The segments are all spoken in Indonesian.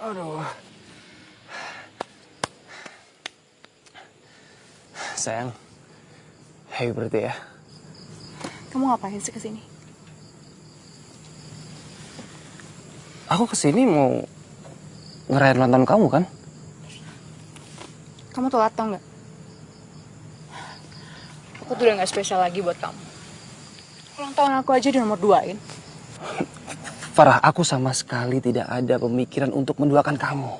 Aduh. Sayang, happy birthday ya. Kamu ngapain sih kesini? Aku kesini mau ngerayain ulang tahun kamu kan? Kamu telat tau nggak? Aku tuh udah nggak spesial lagi buat kamu. Ulang tahun aku aja di nomor 2-in. Farah, aku sama sekali tidak ada pemikiran untuk menduakan kamu.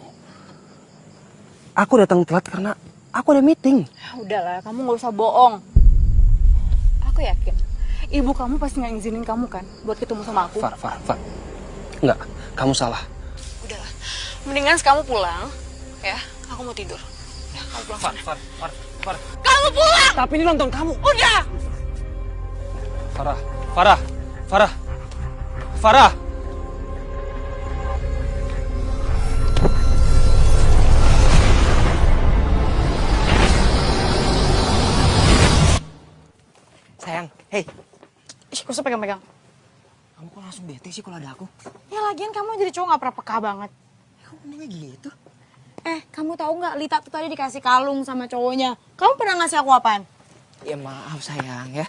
Aku datang telat karena aku ada meeting. Udahlah, kamu nggak usah bohong. Aku yakin, ibu kamu pasti nggak ngizinin kamu kan buat ketemu sama aku. Farah. Enggak, kamu salah. Udahlah, mendingan kamu pulang, ya. Aku mau tidur. Ya, kamu pulang sana. Farah. Kamu pulang! Tapi ini nonton kamu. Udah! Farah. Sayang, hey. Ih, kok usah pegang-pegang? Kamu kok langsung bete sih kalau ada aku? Ya lagian kamu jadi cowok gak pernah peka banget. Kamu ngomongnya gitu? Kamu tahu nggak Lita tuh tadi dikasih kalung sama cowoknya. Kamu pernah ngasih aku apaan? Ya maaf sayang ya.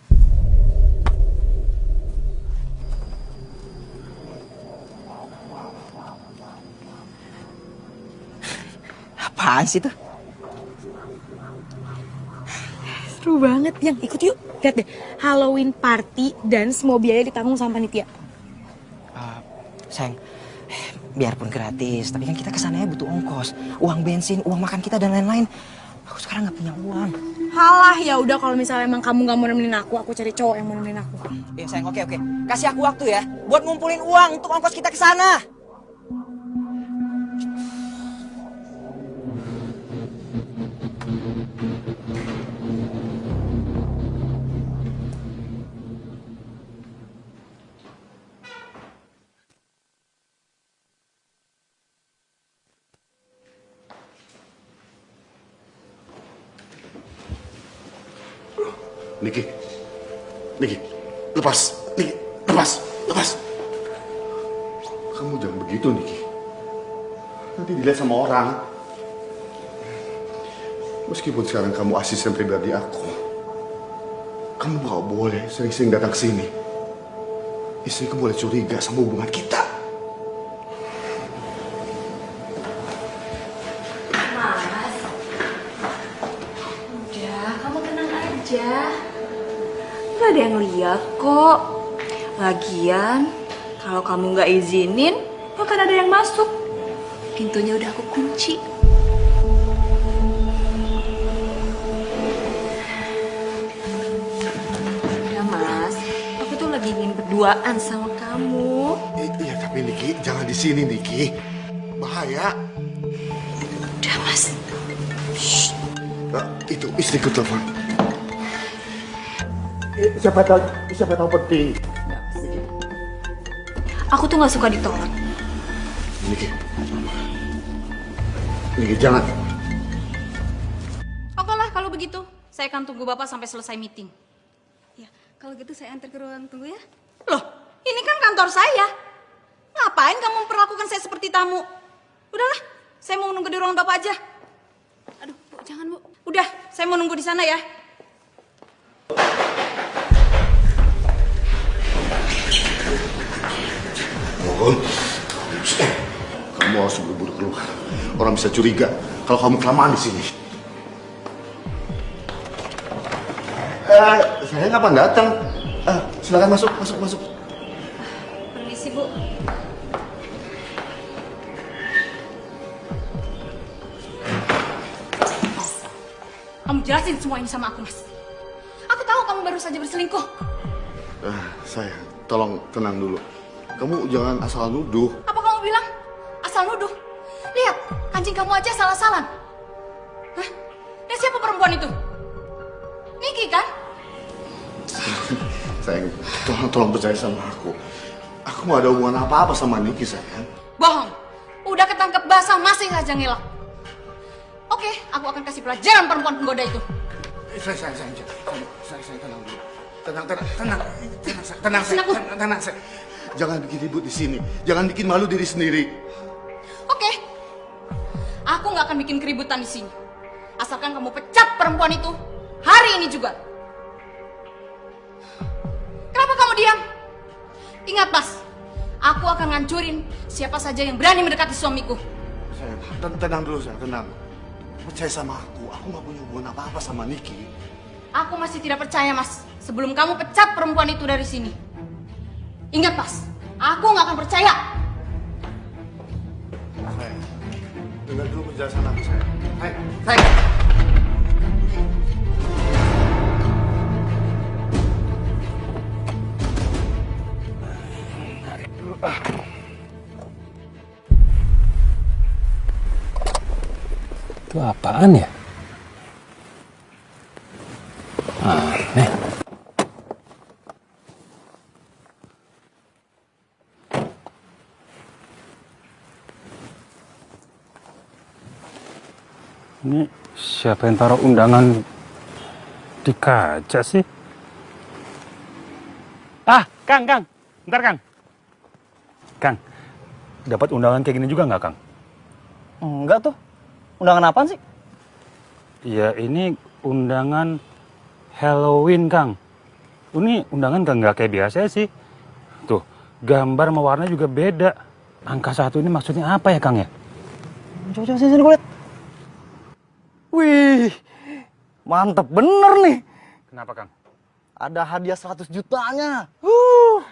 Apaan sih tuh? Seru banget, yang ikut yuk. Lihat deh, Halloween party dan semua biaya ditanggung sama panitia. Sayang, biarpun gratis, tapi kan kita kesananya butuh ongkos, uang bensin, uang makan kita dan lain-lain. Aku sekarang nggak punya uang. Halah, ya udah kalau misalnya emang kamu nggak mau nemenin aku cari cowok yang mau nemenin aku. Ya sayang, oke. Kasih aku waktu ya, buat ngumpulin uang untuk ongkos kita ke sana. Niki, lepas. Kamu jangan begitu, Niki. Nanti dilihat sama orang. Meskipun sekarang kamu asisten pribadi aku, kamu gak boleh sering-sering datang ke sini. Istriku boleh curiga sama hubungan kita. Mas, udah, kamu tenang aja. Gak ada yang lihat kok. Lagian, kalau kamu gak izinin, akan ada yang masuk. Pintunya udah aku kunci. Udah mas, aku tuh lagi ingin berduaan sama kamu. Iya, tapi Niki, jangan di sini, Niki. Bahaya. Udah mas. Itu istriku telepon. Siapa tahu penting. Aku tuh gak suka ditolak. Niki, jangan. Oke lah kalau begitu, saya akan tunggu Bapak sampai selesai meeting. Ya, kalau gitu saya antar ke ruang tunggu ya. Loh, ini kan kantor saya. Ngapain kamu memperlakukan saya seperti tamu? Udahlah, saya mau nunggu di ruangan Bapak aja. Aduh, Bu, jangan Bu. Udah, saya mau nunggu di sana ya. Mohon, kamu harus buru-buru keluar. Orang bisa curiga kalau kamu kelamaan di sini. Saya kapan datang? Silakan masuk. Permisi, Bu. Kamu jelasin semua ini sama aku, Mas. Aku tahu kamu baru saja berselingkuh. Sayang, tolong tenang dulu. Kamu jangan asal nuduh. Apa kamu bilang? Asal nuduh. Lihat, kancing kamu aja salah-salah. Hah? Dan siapa perempuan itu? Niki kan? Sayang, tolong percaya sama aku. Aku gak ada hubungan apa-apa sama Niki, sayang. Bohong. Udah ketangkep basah masih saja ngelak. Oke, aku akan kasih pelajaran perempuan penggoda itu. Sayang, tenang dulu. Tenang. Jangan bikin ribut di sini. Jangan bikin malu diri sendiri. Oke, Aku nggak akan bikin keributan di sini. Asalkan kamu pecat perempuan itu hari ini juga. Kenapa kamu diam? Ingat, Mas, aku akan ngancurin siapa saja yang berani mendekati suamiku. Sayang, tenang dulu, sayang, tenang. Percaya sama aku nggak punya hubungan apa-apa sama Niki. Aku masih tidak percaya, Mas, sebelum kamu pecat perempuan itu dari sini. Ingat, Mas, aku nggak akan percaya. Sayang, dengar dulu penjelasan aku, sayang. Sayang. Itu apaan ya? Aneh. Ini siapa yang taruh undangan di kaca sih? Kang. Bentar, Kang. Kang, dapat undangan kayak gini juga nggak, Kang? Enggak tuh. Undangan apaan sih? Ya, ini undangan Halloween, Kang. Ini undangan nggak kayak biasa sih. Tuh, gambar sama warna juga beda. Angka 1 ini maksudnya apa ya, Kang ya? Coba sini gue liat. Wih, mantep bener nih. Kenapa, Kang? Ada hadiah 100 jutanya.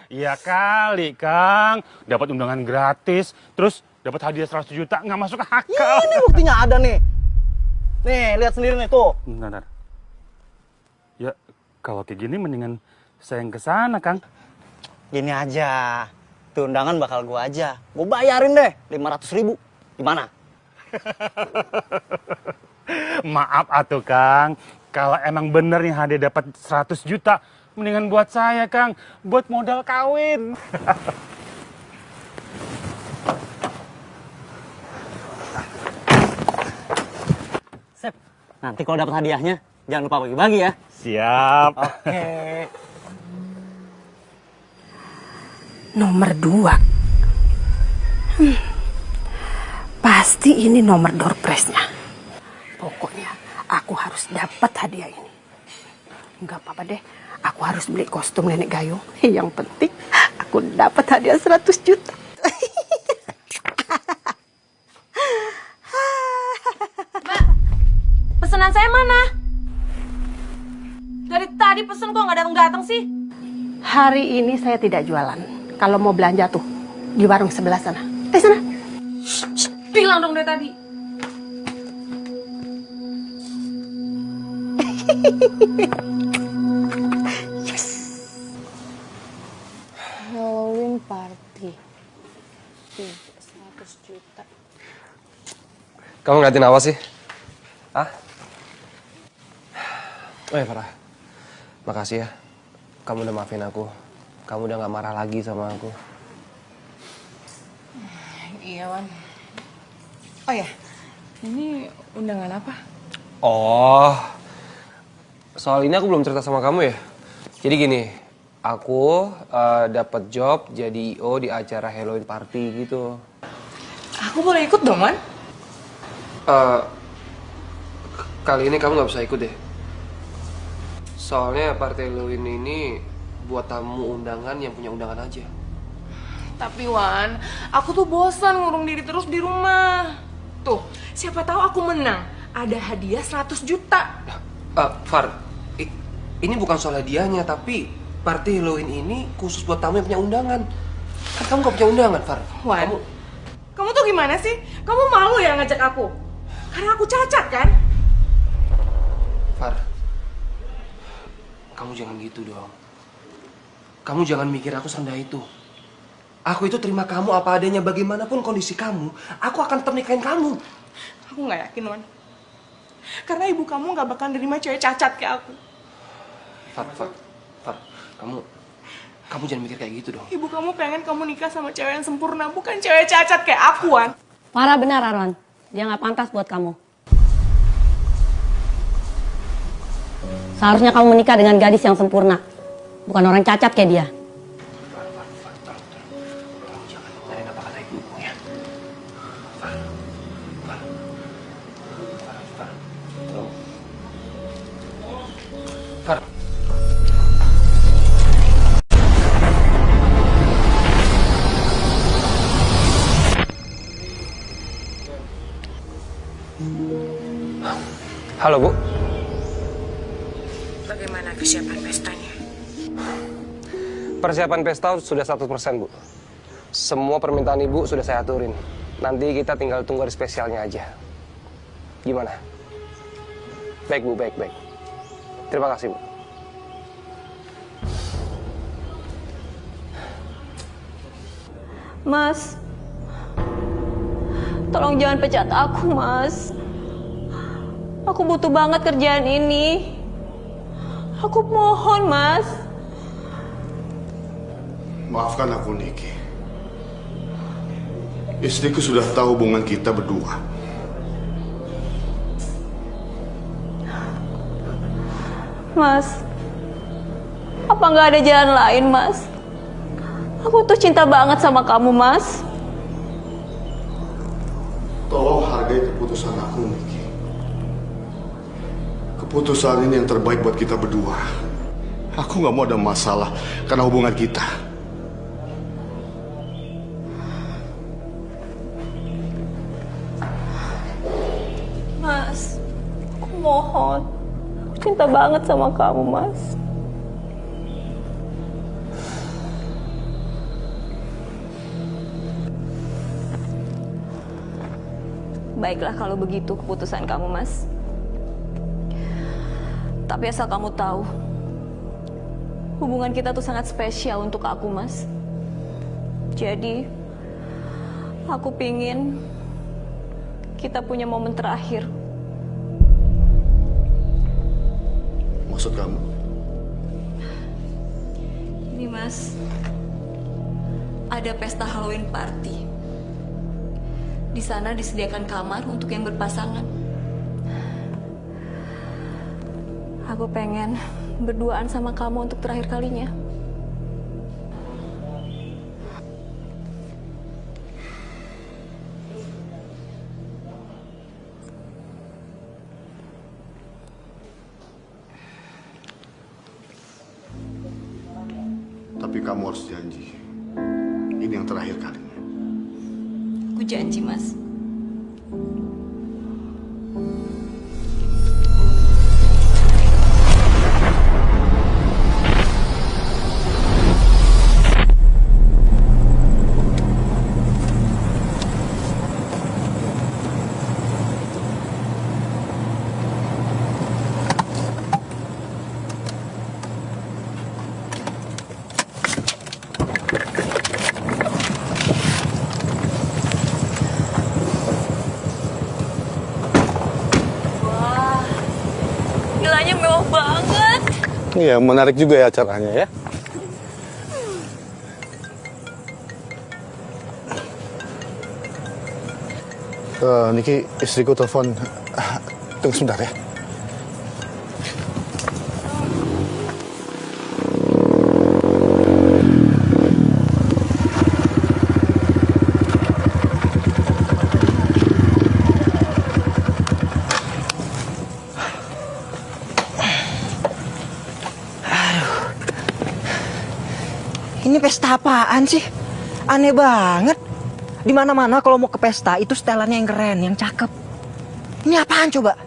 Iya kali, Kang. Dapat undangan gratis, terus dapat hadiah 100 juta, nggak masuk akal. Ini buktinya ada nih. Nih, lihat sendiri nih tuh. Bentar. Ya, kalau kayak gini mendingan saya yang kesana, Kang. Gini aja. Tuh undangan bakal gua aja. Gua bayarin deh 500.000. Gimana? Maaf atuh, Kang. Kalau emang bener nih hadiah dapat 100 juta, mendingan buat saya, Kang. Buat modal kawin. Sep, nanti kalau dapat hadiahnya, jangan lupa bagi-bagi ya. Siap. Oke. Nomor 2. Pasti ini nomor door prize-nya. Pokoknya aku harus dapat hadiah ini. Enggak apa-apa deh, aku harus beli kostum nenek gayung. Yang penting aku dapat hadiah 100 juta. Mbak, pesanan saya mana? Dari tadi pesen kok nggak datang-datang sih? Hari ini saya tidak jualan. Kalau mau belanja tuh di warung sebelah sana. Sana. Bilang dong dari tadi. Halloween party 100 juta. Kamu ngeliatin apa sih? Hah? Oh ya Farah, makasih ya. Kamu udah maafin aku. Kamu udah gak marah lagi sama aku. Iya, Wan. Oh ya, ini undangan apa? Oh, soal ini aku belum cerita sama kamu ya. Jadi gini, aku dapat job jadi IO di acara Halloween party gitu. Aku boleh ikut dong, Wan? Kali ini kamu gak bisa ikut deh. Soalnya party Halloween ini buat tamu undangan yang punya undangan aja. Tapi Wan, aku tuh bosan ngurung diri terus di rumah. Tuh, siapa tahu aku menang. Ada hadiah 100 juta. Far, ini bukan soal hadiahnya, tapi party Halloween ini khusus buat tamu yang punya undangan. Kan kamu gak punya undangan, Far. Wan, kamu tuh gimana sih? Kamu malu ya ngajak aku? Karena aku cacat kan? Far, kamu jangan gitu dong. Kamu jangan mikir aku serendah itu. Aku itu terima kamu apa adanya, bagaimanapun kondisi kamu, aku akan tetap nikahin kamu. Aku nggak yakin, Wan. Karena ibu kamu nggak bakal nerima cewek cacat kayak aku. Far, kamu jangan mikir kayak gitu dong. Ibu kamu pengen kamu nikah sama cewek yang sempurna, bukan cewek cacat kayak aku, Wan. Farah benar, Arwan. Dia nggak pantas buat kamu. Seharusnya kamu menikah dengan gadis yang sempurna, bukan orang cacat kayak dia. Halo, Bu. Bagaimana kesiapan pestanya? Persiapan pesta sudah 100%, Bu. Semua permintaan Ibu sudah saya aturin. Nanti kita tinggal tunggu hari spesialnya aja. Gimana? Baik, Bu, baik. Terima kasih, Bu. Mas, tolong jangan pecat aku, Mas. Aku butuh banget kerjaan ini. Aku mohon, Mas. Maafkan aku, Niki. Istriku sudah tahu hubungan kita berdua. Mas, apa nggak ada jalan lain, Mas? Aku tuh cinta banget sama kamu, Mas. Tolong hargai keputusan aku, Niki. Keputusan ini yang terbaik buat kita berdua. Aku nggak mau ada masalah karena hubungan kita. Mas, aku mohon. Aku cinta banget sama kamu, Mas. Baiklah kalau begitu keputusan kamu, Mas. Tapi asal kamu tahu, hubungan kita tuh sangat spesial untuk aku, Mas. Jadi, aku pingin kita punya momen terakhir. Maksud kamu? Ini, Mas, ada pesta Halloween party. Di sana disediakan kamar untuk yang berpasangan. Aku pengen berduaan sama kamu untuk terakhir kalinya. Tapi kamu harus janji. Ini yang terakhir kalinya. Aku janji, Mas. Vilanya mewah banget. Iya, menarik juga ya acaranya ya. Niki, istriku telepon. Tunggu sebentar ya. Ini pesta apaan sih? Aneh banget. Di mana-mana kalau mau ke pesta itu setelannya yang keren, yang cakep. Ini apaan coba?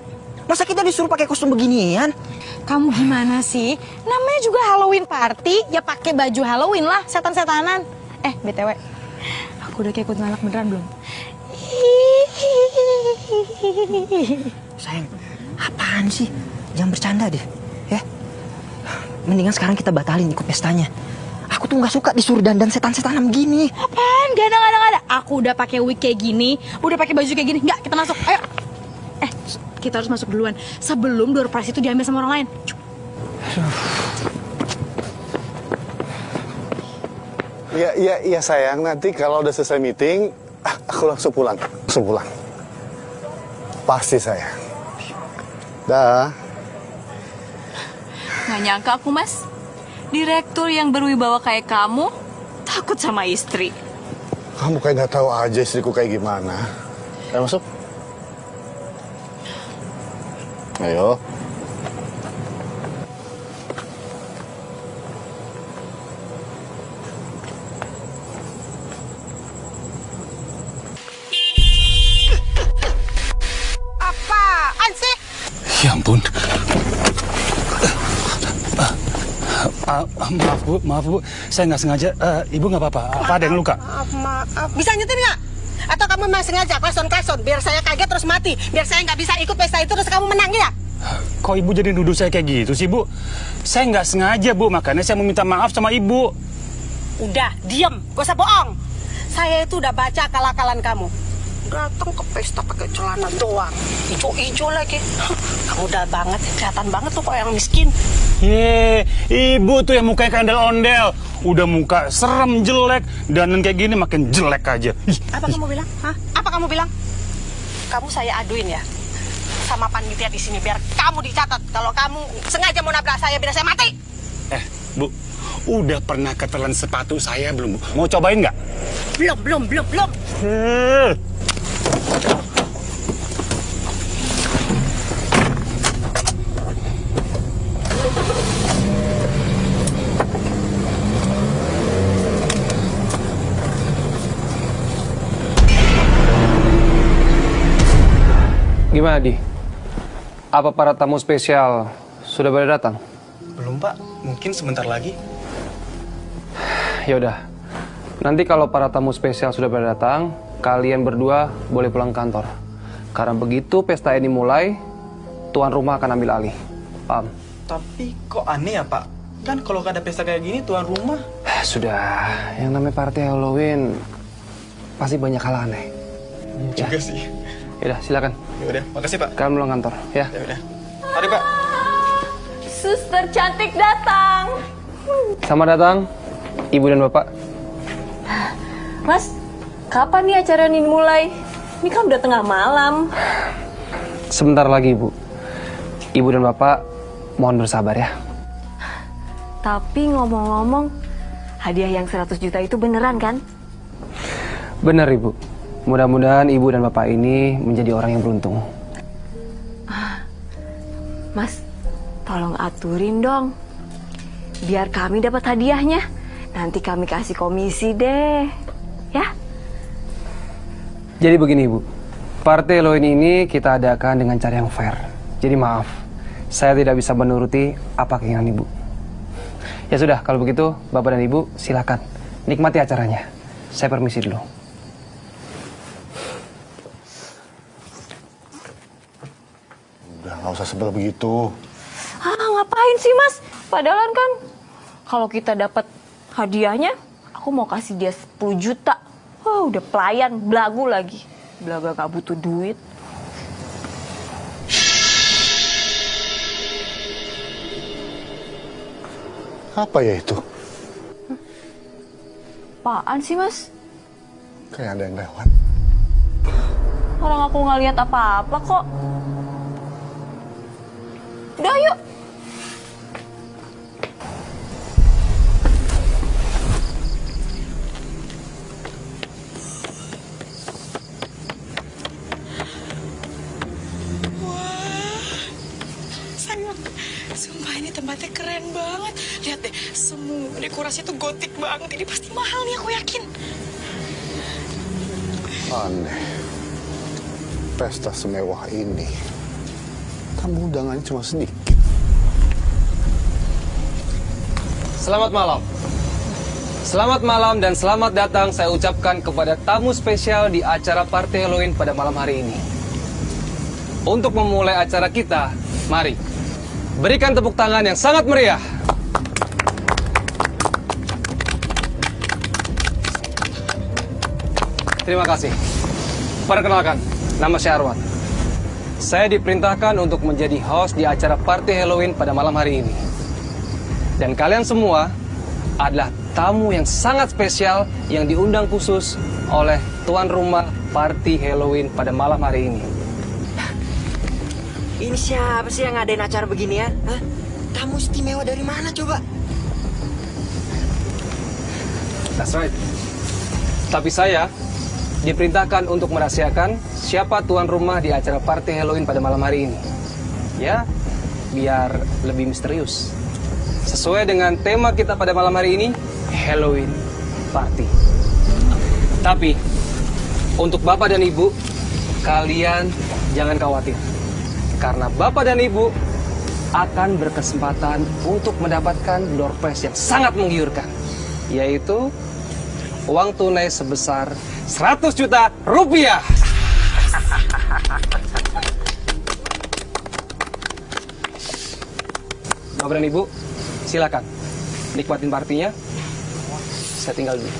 Masa kita disuruh pakai kostum beginian? Kamu gimana sih? Namanya juga Halloween party, ya pakai baju Halloween lah, setan-setanan. BTW, aku udah kayak ikut ngalak beneran belum? Sayang, apaan sih? Jangan bercanda deh, ya. Mendingan sekarang kita batalin ikut pestanya. Aku tuh nggak suka disuruh dandan setan-setanan begini. Apaan? Gak ada. Aku udah pakai wig kayak gini, udah pakai baju kayak gini. Nggak, kita masuk. Ayo. Kita harus masuk duluan sebelum door prize itu diambil sama orang lain. Iya sayang, nanti kalau udah selesai meeting, aku langsung pulang. Pasti sayang. Dah. Nggak nyangka aku, Mas. Direktur yang berwibawa kayak kamu takut sama istri. Kamu kayak nggak tahu aja istriku kayak gimana. Ayo masuk. Ayo. ampun. Maaf bu, saya nggak sengaja. Ibu nggak apa-apa? Apa ada yang luka? Maaf. Bisa nyetir nggak? Atau kamu memang sengaja klason-klason biar saya kaget terus mati, biar saya nggak bisa ikut pesta itu terus kamu menang ya? Kok ibu jadi nuduh saya kayak gitu sih bu? Saya nggak sengaja bu, makanya saya meminta maaf sama ibu. Udah, diem, gak usah bohong. Saya itu udah baca akal-akalan kamu. Datang ke pesta pakai celana doang, ijo-ijo lagi. Kamu udah banget, kelihatan banget tuh kayak yang miskin. Ibu tuh yang mukanya kayak ondel-ondel. Udah muka serem, jelek, dan kayak gini makin jelek aja. Apa kamu bilang? Hah? Apa kamu bilang? Kamu saya aduin ya sama panitia di sini biar kamu dicatat kalau kamu sengaja mau nabrak saya biar saya mati. Bu, udah pernah ketelan sepatu saya belum bu? Mau cobain nggak? Belum. Gimana, Di? Apa para tamu spesial sudah pada datang? Belum, Pak. Mungkin sebentar lagi. Ya udah. Nanti kalau para tamu spesial sudah pada datang, kalian berdua boleh pulang kantor. Karena begitu pesta ini mulai, tuan rumah akan ambil alih. Paham? Tapi kok aneh ya, Pak? Kan kalau ada pesta kayak gini, tuan rumah... Sudah, yang namanya party Halloween pasti banyak hal aneh. Ya. Juga sih. Yaudah, silakan. Yaudah, makasih Pak. Kalian pulang kantor, ya. Yaudah. Mari Pak. Suster cantik datang. Selamat datang, Ibu dan Bapak. Mas, kapan nih acara ini mulai? Ini kan udah tengah malam. Sebentar lagi, Ibu. Ibu dan Bapak, mohon bersabar ya. Tapi ngomong-ngomong, hadiah yang 100 juta itu beneran kan? Benar, Ibu. Mudah-mudahan Ibu dan Bapak ini menjadi orang yang beruntung. Mas, tolong aturin dong. Biar kami dapat hadiahnya. Nanti kami kasih komisi deh. Ya? Jadi begini, Ibu. Partai Halloween ini kita adakan dengan cara yang fair. Jadi maaf, saya tidak bisa menuruti apa keinginan Ibu. Ya sudah, kalau begitu Bapak dan Ibu silakan nikmati acaranya. Saya permisi dulu. Udah, nggak usah sebel begitu. Ngapain sih Mas? Padahal kan kalau kita dapat hadiahnya, aku mau kasih dia 10 juta. Oh, udah pelayan, belagu lagi. Belaga gak butuh duit. Apa ya itu? Apaan sih Mas? Kayak ada yang lewat. Orang aku nggak lihat apa-apa kok. Udah yuk. Sumpah ini tempatnya keren banget. Lihat deh, semua dekorasi tuh gotik banget. Ini pasti mahal nih, aku yakin. Aneh. Pesta semewah ini, tamu undangannya cuma sedikit. Selamat malam. Selamat malam dan selamat datang saya ucapkan kepada tamu spesial di acara Party Halloween pada malam hari ini. Untuk memulai acara kita, mari berikan tepuk tangan yang sangat meriah. Terima kasih. Perkenalkan, nama saya Arwan. Saya diperintahkan untuk menjadi host di acara Party Halloween pada malam hari ini. Dan kalian semua adalah tamu yang sangat spesial yang diundang khusus oleh tuan rumah Party Halloween pada malam hari ini. Ini siapa sih yang ngadain acara beginian? Hah? Tamu istimewa dari mana coba? That's right. Tapi saya diperintahkan untuk merahasiakan siapa tuan rumah di acara Party Halloween pada malam hari ini. Ya, biar lebih misterius. Sesuai dengan tema kita pada malam hari ini, Halloween Party. Tapi, untuk Bapak dan Ibu, kalian jangan khawatir. Karena Bapak dan Ibu akan berkesempatan untuk mendapatkan door prize yang sangat menggiurkan, yaitu uang tunai sebesar 100 juta rupiah. Bapak dan Ibu, silakan nikmatin partinya. Saya tinggal dulu.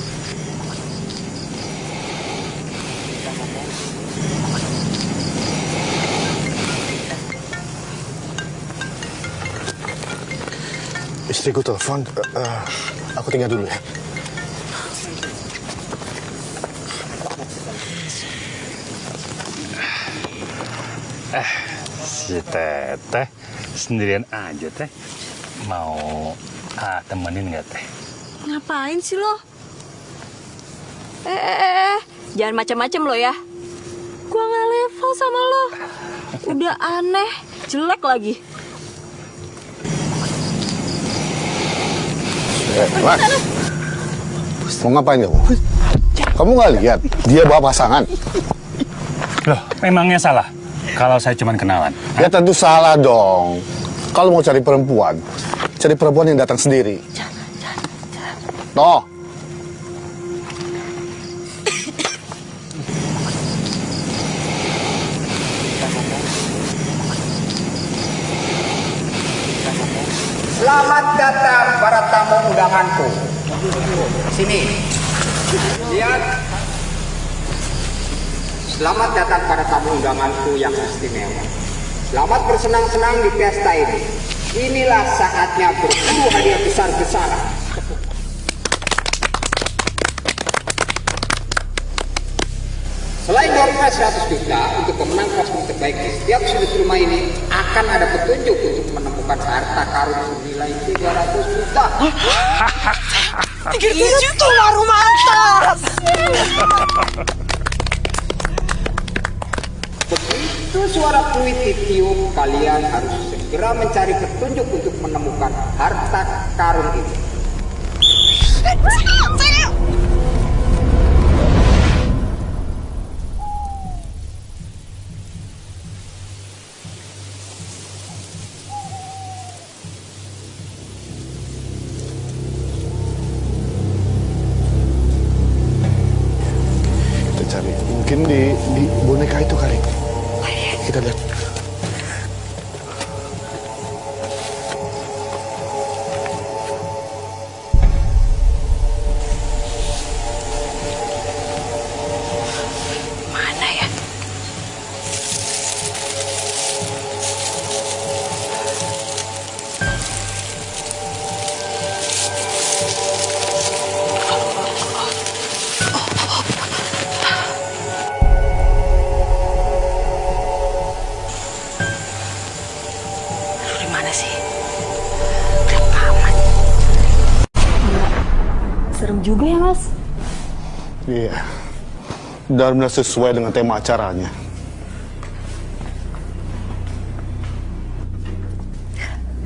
Istriku telepon, aku tinggal dulu ya. Si Teteh sendirian aja Teh. Mau temenin nggak Teh? Ngapain sih lo? Jangan macam-macam lo ya. Gua nggak level sama lo. Udah aneh, jelek lagi. Mas, mau ngapain kamu? Kamu nggak lihat dia bawa pasangan? Loh, memangnya salah kalau saya cuma kenalan? Ya tentu salah dong. Kalau mau cari perempuan yang datang sendiri. Toh. Selamat datang para tamu undanganku. Sini. Lihat. Selamat datang para tamu undanganku yang istimewa. Selamat bersenang-senang di pesta ini. Inilah saatnya berburu hadiah besar-besaran. Selain door prize 100 juta untuk pemenang kostum terbaik di setiap sudut rumah ini, akan ada petunjuk untuk menemukan harta karun senilai 300 juta. 300 juta lah rumah atas. Begitu suara fluid ditiup, kalian harus segera mencari petunjuk untuk menemukan harta karun itu. Kita cari, mungkin di boneka itu kali. Kita lihat. Mana ya? Di mana sih? Gelap amat. Serem juga ya, Mas. Iya. Benar-benar sesuai dengan tema acaranya.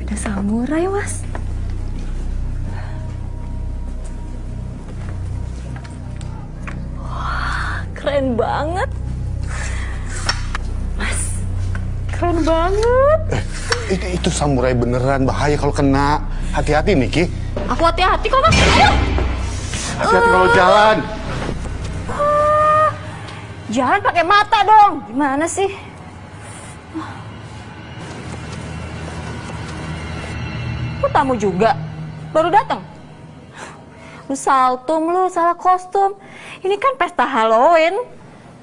Ada samurai, Mas. Wah, keren banget. Mas, keren banget. Itu samurai beneran, bahaya kalau kena. Hati-hati, Niki. Aku hati-hati kok, Mas. Ayo. Hati-hati kalau jalan. Jangan pakai mata dong. Gimana sih? Lu tamu juga? Baru datang? Lu saltum, lu salah kostum. Ini kan pesta Halloween.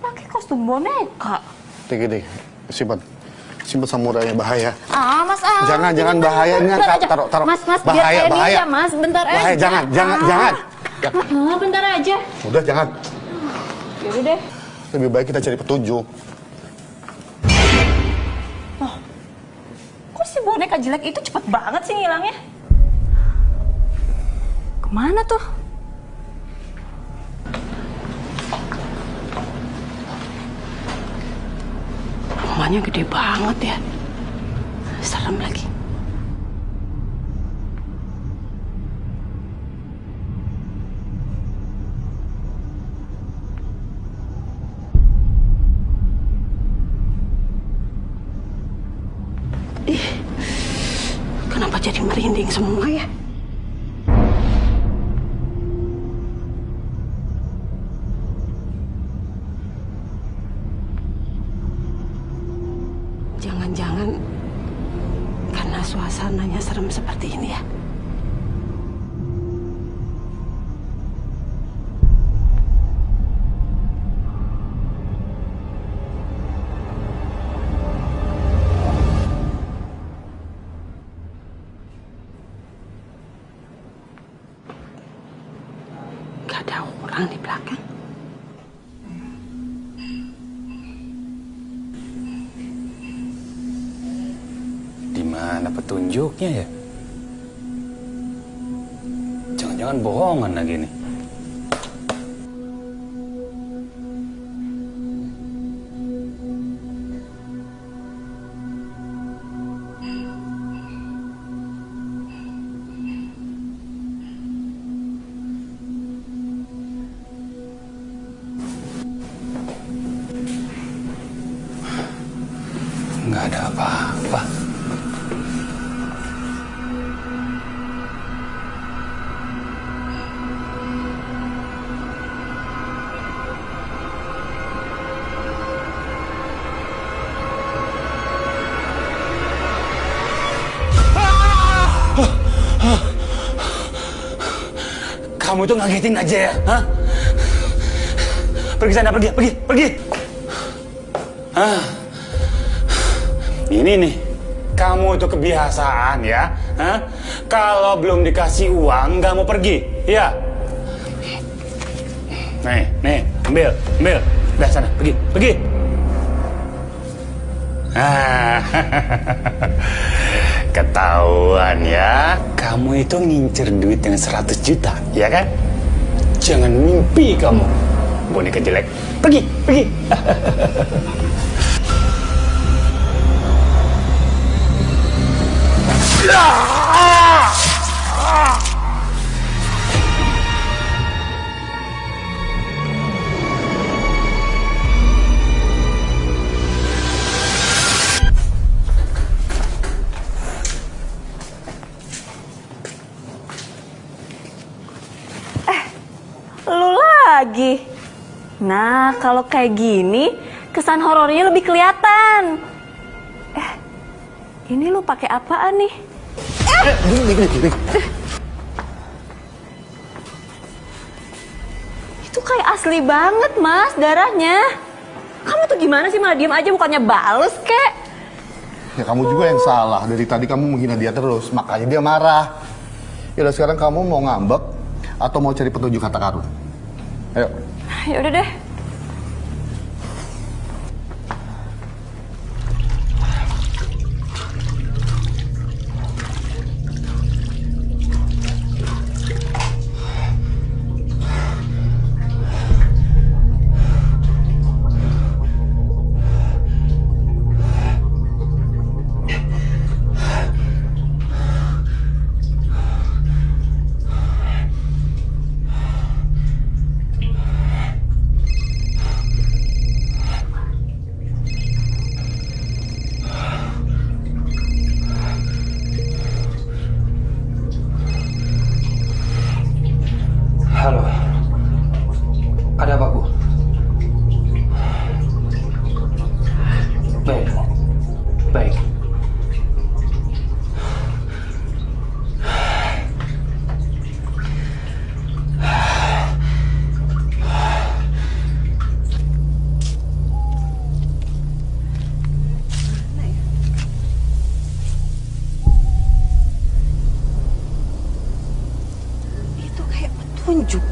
Pakai kostum boneka. Dik, simpan samurainya, bahaya. Ah, Mas, Jangan bahaya, ini kan taruh. Mas, Bahaya, biar bahaya. ya, Mas, bentar aja. Bahaya, jangan. Ya. Bentar aja. Udah, jangan. Yaudah deh. Lebih baik kita cari petunjuk. Oh, kok si boneka jelek itu cepet banget sih ngilangnya? Kemana tuh? Rumahnya gede banget ya. Serem lagi. kok jadi merinding semua ya? Jangan-jangan karena suasananya serem seperti ini ya? Gak ada orang di belakang. Di mana petunjuknya ya? Jangan-jangan bohongan lagi nih. Nggak ada apa-apa. Kamu itu ngagetin aja ya, hah? Pergi sana, pergi. Ini nih, kamu itu kebiasaan ya, hah? Kalau belum dikasih uang nggak mau pergi, ya? Nih, ambil, udah sana, pergi. Ketahuan ya, kamu itu ngincer duit dengan 100 juta, ya kan? Jangan mimpi kamu, boneka jelek. Pergi. Lu lagi. Nah, kalau kayak gini, kesan horornya lebih kelihatan. Ini lu pakai apaan nih? Itu kayak asli banget, Mas, darahnya. Kamu tuh gimana sih malah diem aja bukannya bales, kek? Ya kamu juga yang salah. Dari tadi kamu menghina dia terus, makanya dia marah. Yaudah sekarang kamu mau ngambek atau mau cari petunjuk kata karun? Ayo. Ya udah deh. Halo. Ada apa, Bu? Baik. Itu kayak petunjuk.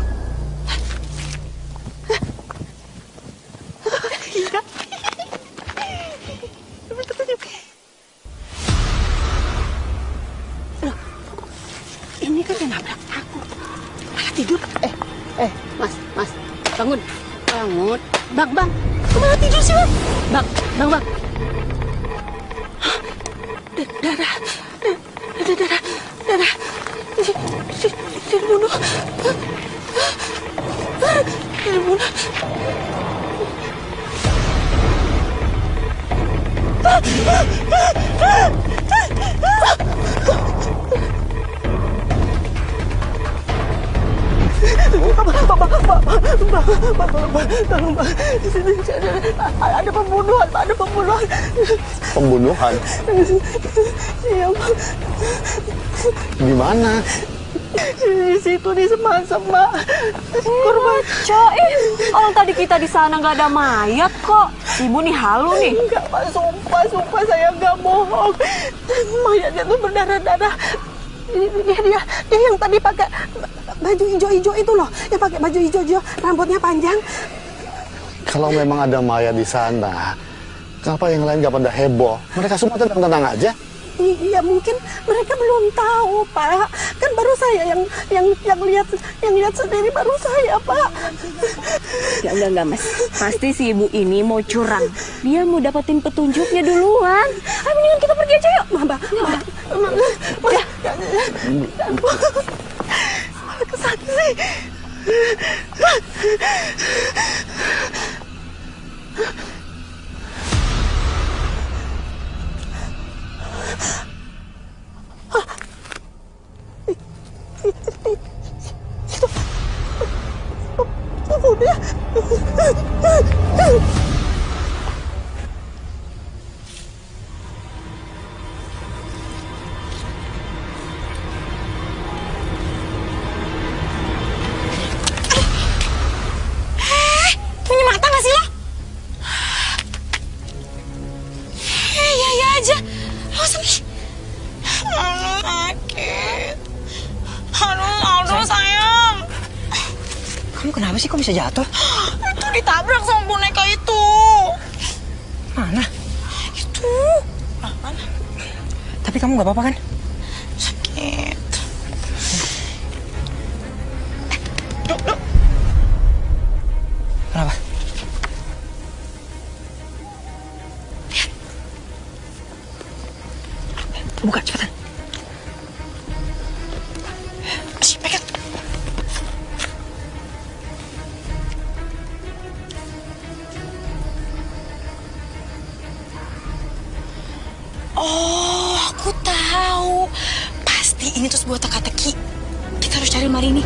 Iya. Petunjuk. Loh, ini kan yang nabrak aku. Malah tidur. Mas, bangun. Bang. Kok malah tidur sih, Bang? Bang. Hah? Darah. Dibunuh. Tolong, Pak. Di sini ada pembunuhan, Pak. Ada pembunuhan. Pembunuhan? Iya, Pak. Di mana? Di situ, di semak-semak. Korban. Cok, orang tadi kita di sana nggak ada mayat kok. Ibu nih halu nih. Enggak, Pak. Sumpah saya nggak bohong. Mayatnya tuh berdarah-darah. Dia yang tadi pakai baju hijau-hijau itu loh. Yang pakai baju hijau-hijau, rambutnya panjang. Kalau memang ada mayat di sana, kenapa yang lain gak pada heboh? Mereka semua tenang-tenang aja. Iya, mungkin mereka belum tahu, Pak. Kan baru saya yang lihat sendiri, baru saya, Pak. Enggak, Mas. Pasti si ibu ini mau curang. Dia mau dapetin petunjuknya duluan. Ayo, mendingan kita pergi aja yuk. Mbak. Kesaksi. Punya mata gak sih lo? Iya aja. Awas nih. Aduh, sakit. Aduh, sayang. Kamu kenapa sih kok bisa jatuh? Itu ditabrak sama boneka itu. Mana? Itu. Mana? Tapi kamu gak apa-apa kan? Sakit. Duk. Kenapa? Buka cepetan. Masih pegang. Oh, aku tahu. Pasti ini terus buat teka-teki. Kita harus cari Marini.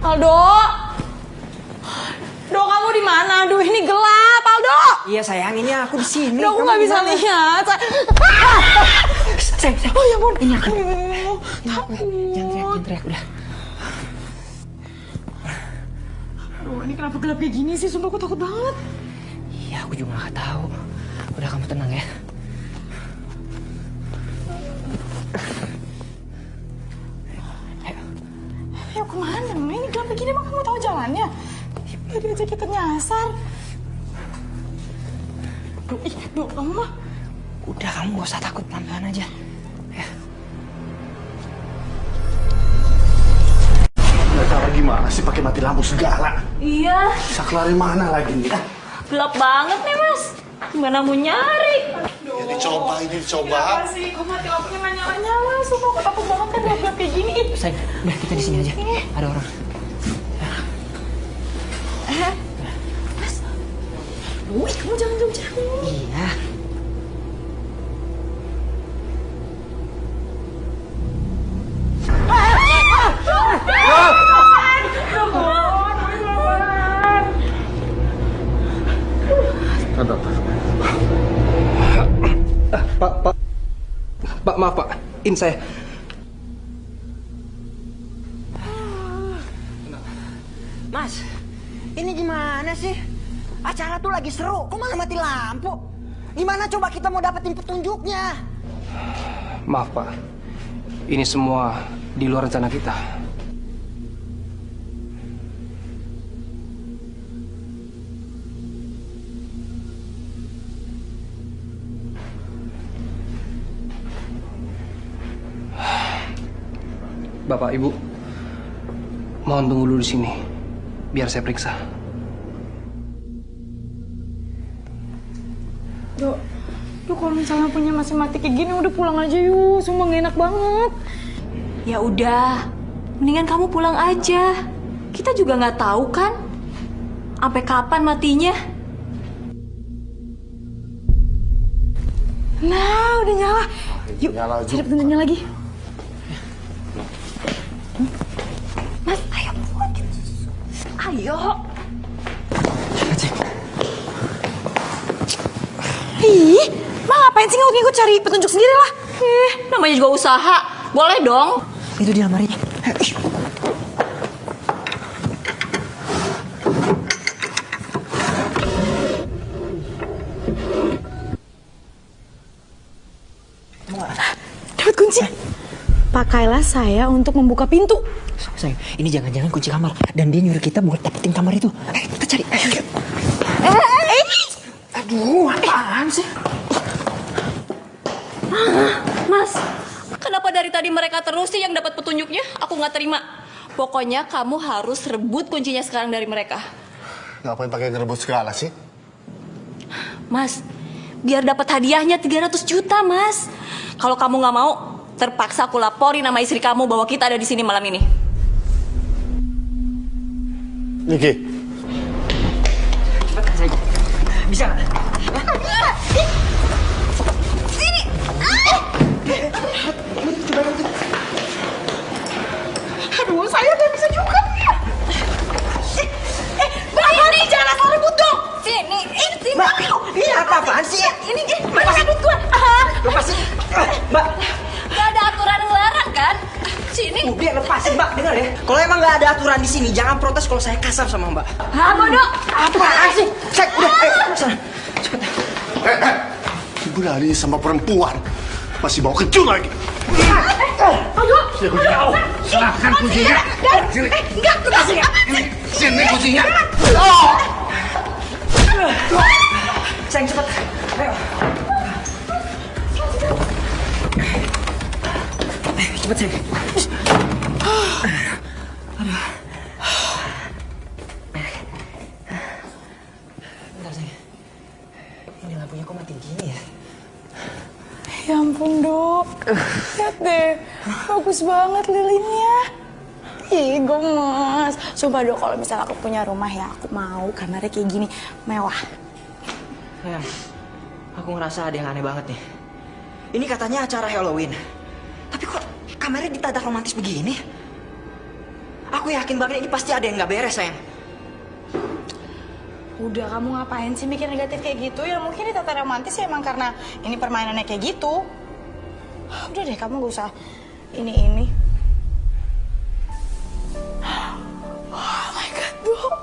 Aldo, kamu di mana? Aduh, ini gelap, Aldo. Iya sayang, ini aku di sini. Aduh, aku nggak bisa lihat. Sayang. Oh ya ampun. Ini aku. Takut. Jangan teriak udah. Aduh, ini kenapa gelap kayak gini sih? Sumpah aku takut banget. Iya, aku juga nggak tahu. Udah, kamu tenang ya. Ayo kemana? Ini gelap kayak gini, emang kamu tahu jalannya? Tadi aja kita nyasar. Duh, kamu mah. Udah, kamu gak usah takut, pelan-pelan aja. Ya. Cara gimana sih pakai mati lampu segala? Iya. Saklar mana lagi nih? Gelap banget nih, Mas. Gimana mau nyari? Ya dicoba, ini dicoba. Kenapa sih? Kok mati lampunya nggak nyala-nyala? Sumpah aku takut banget kan gelap kayak gini. Sayang, udah kita di sini aja. Ada orang. Mas. Wih, kamu jangan jauh-jauh. Iya. Pak, maaf Pak, ini saya. Mas, ini gimana sih? Acara tuh lagi seru, kok malah mati lampu? Gimana coba kita mau dapetin petunjuknya? Maaf Pak, ini semua di luar rencana kita. Bapak, Ibu, mohon tunggu dulu di sini. biar saya periksa. Dok, kalau misalnya punya masih mati kayak gini udah pulang aja yuk, sumpah gak enak banget. Ya udah, mendingan kamu pulang aja. Kita juga nggak tahu kan, sampai kapan matinya. Nah, udah nyala. Yuk, cari petunjuknya lagi. Mas, ayo buat. Ayo. Ih, Mbak ngapain sih ngikut cari petunjuk sendiri lah? Namanya juga usaha, boleh dong. Itu di lemarinya. Dapat kunci. Pakailah saya untuk membuka pintu. Sayang, ini jangan-jangan kunci kamar. Dan dia nyuruh kita buat dapetin kamar itu. Ayo, kita cari. Ayo, yuk. Aduh, apaan sih? Mas, kenapa dari tadi mereka terus sih yang dapat petunjuknya? Aku nggak terima. Pokoknya kamu harus rebut kuncinya sekarang dari mereka. Ngapain pakai ngerebut segala sih? Mas, biar dapat hadiahnya 300 juta, Mas. Kalau kamu nggak mau, terpaksa aku laporin nama istri kamu bahwa kita ada di sini malam ini. Niki. Cepat saja. Bisa nggak? Sini. Aduh, saya nggak bisa juga. Ini jangan asal rebut dong. Sini, sini. Mbak, ini apa-apaan sih? Ini lepasin gue. Lepasin. Mbak. Gak ada aturan ngelarang kan? Sini. Udah lepasin Mbak, dengar ya. Kalau emang nggak ada aturan di sini, jangan protes kalau saya kasar sama Mbak. Bodoh. Apaan sih? Cek, udah, ayo, sana. Cepet. Ibu lari sama perempuan. Masih bawa kencur lagi. Silahkan kuncinya. Sini. Enggak, lepasin. Sini kuncinya. Sayang, cepet. Ayo. Cepet, sayang. Aduh. Bentar, sayang. Ini lampunya kok mati gini ya? Ya ampun, Dok. Lihat deh, bagus banget lilinnya. Ih, gemes. Sumpah, Dok, kalau misalnya aku punya rumah ya, aku mau kamarnya kayak gini, mewah. Sayang, aku ngerasa ada yang aneh banget nih. Ini katanya acara Halloween. Tapi kok kameranya ditadak romantis begini? Aku yakin banget ini pasti ada yang nggak beres, sayang. Udah, kamu ngapain sih mikir negatif kayak gitu? Ya mungkin ditata romantis ya emang karena ini permainannya kayak gitu. Udah deh, kamu gak usah ini. Oh my God, Dok.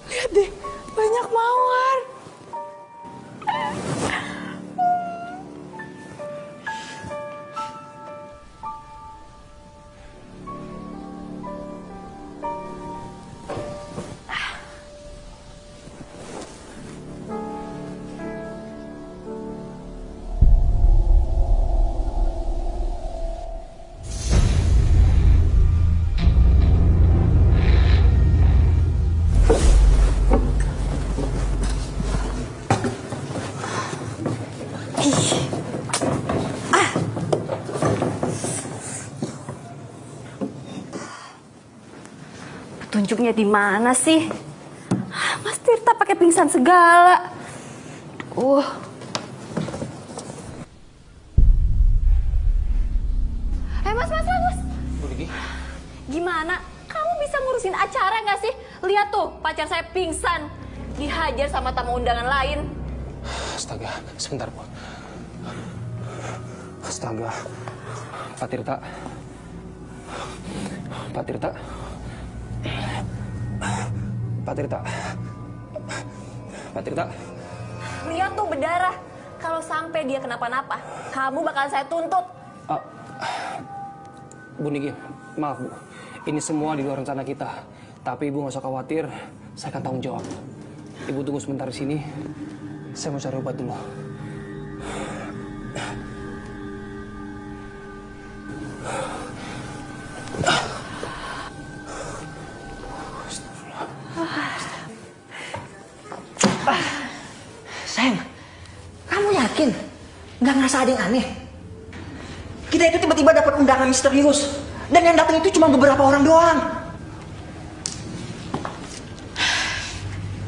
Lihat deh, banyak mawar. Tunjuknya di mana sih? Mas Tirta pakai pingsan segala. Mas. Gimana? Kamu bisa ngurusin acara nggak sih? Lihat tuh, pacar saya pingsan. Dihajar sama tamu undangan lain. Astaga, sebentar, Bu. Astaga. Pak Tirta. Pak Tirta. Pak Tirta. Pak Tirta. Lihat tuh berdarah. Kalau sampai dia kenapa-napa, kamu bakalan saya tuntut. Bu Niki, maaf Bu. Ini semua di luar rencana kita. Tapi Ibu nggak usah khawatir, saya akan tanggung jawab. Ibu tunggu sebentar di sini. Saya mau cari obat dulu. Astagfirullah. Nggak ngerasa ada yang aneh? Kita itu tiba-tiba dapat undangan misterius. Dan yang datang itu cuma beberapa orang doang.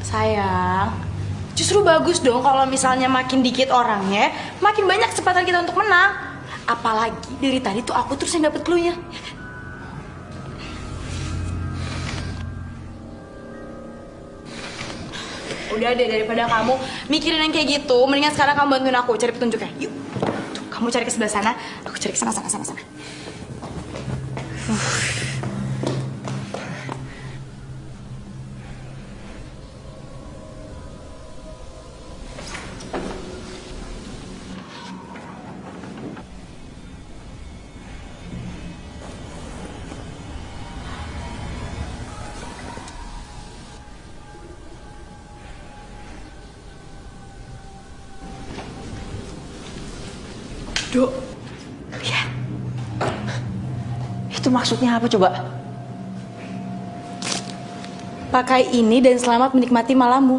Sayang, justru bagus dong kalau misalnya makin dikit orangnya, makin banyak kesempatan kita untuk menang. Apalagi dari tadi tuh aku terus yang dapet clue-nya. Udah deh, daripada kamu mikirin yang kayak gitu, mendingan sekarang kamu bantuin aku cari petunjuknya. Yuk, tuh, kamu cari ke sebelah sana, aku cari ke sana. Dok, lihat. Itu maksudnya apa coba? Pakai ini dan selamat menikmati malammu.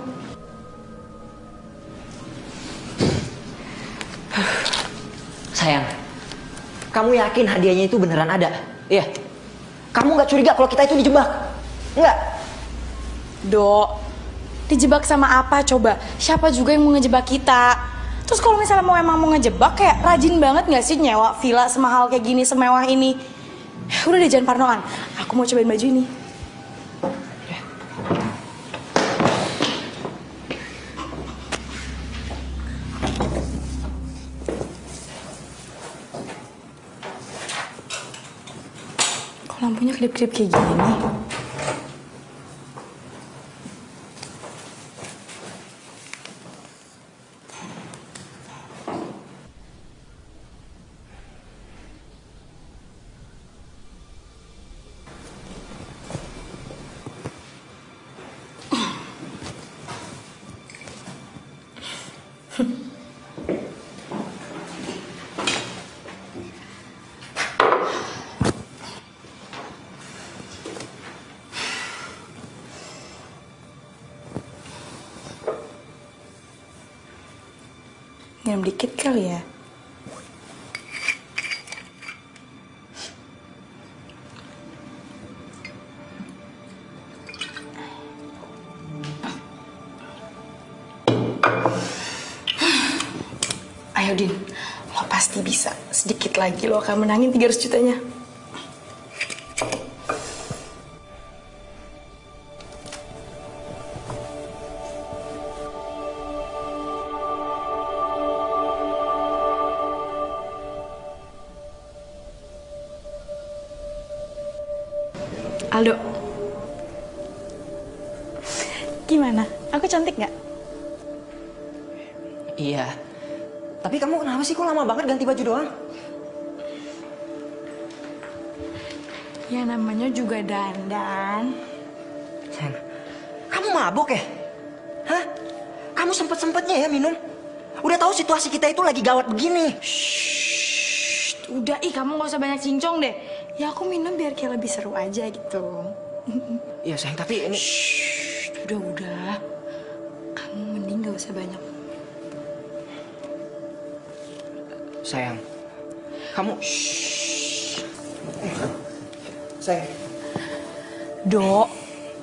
Sayang, kamu yakin hadiahnya itu beneran ada? Iya. Kamu nggak curiga kalau kita itu dijebak? Nggak? Dok, dijebak sama apa coba? Siapa juga yang mau ngejebak kita? Terus kalau misalnya emang mau ngejebak, kayak rajin banget gak sih nyewa villa semahal kayak gini, semewah ini? Udah deh, jangan parnoan. Aku mau cobain baju ini. Kok lampunya kedip-kedip kayak gini? Minum dikit kali ya. Ayo Din, lo pasti bisa. Sedikit lagi lo akan menangin 300 jutanya. Aldo, gimana? Aku cantik nggak? Iya. Tapi kamu kenapa sih kok lama banget ganti baju doang? Ya namanya juga dandan. Sen, kamu mabok ya? Hah? Kamu sempet-sempetnya ya minum? Udah tahu situasi kita itu lagi gawat begini. Shh, udah kamu nggak usah banyak cincong deh. Ya aku minum biar kayak lebih seru aja gitu. Iya sayang, tapi ini... Shh, udah. Kamu mending gak usah banyak. Sayang, kamu... Shh. Sayang. Dok,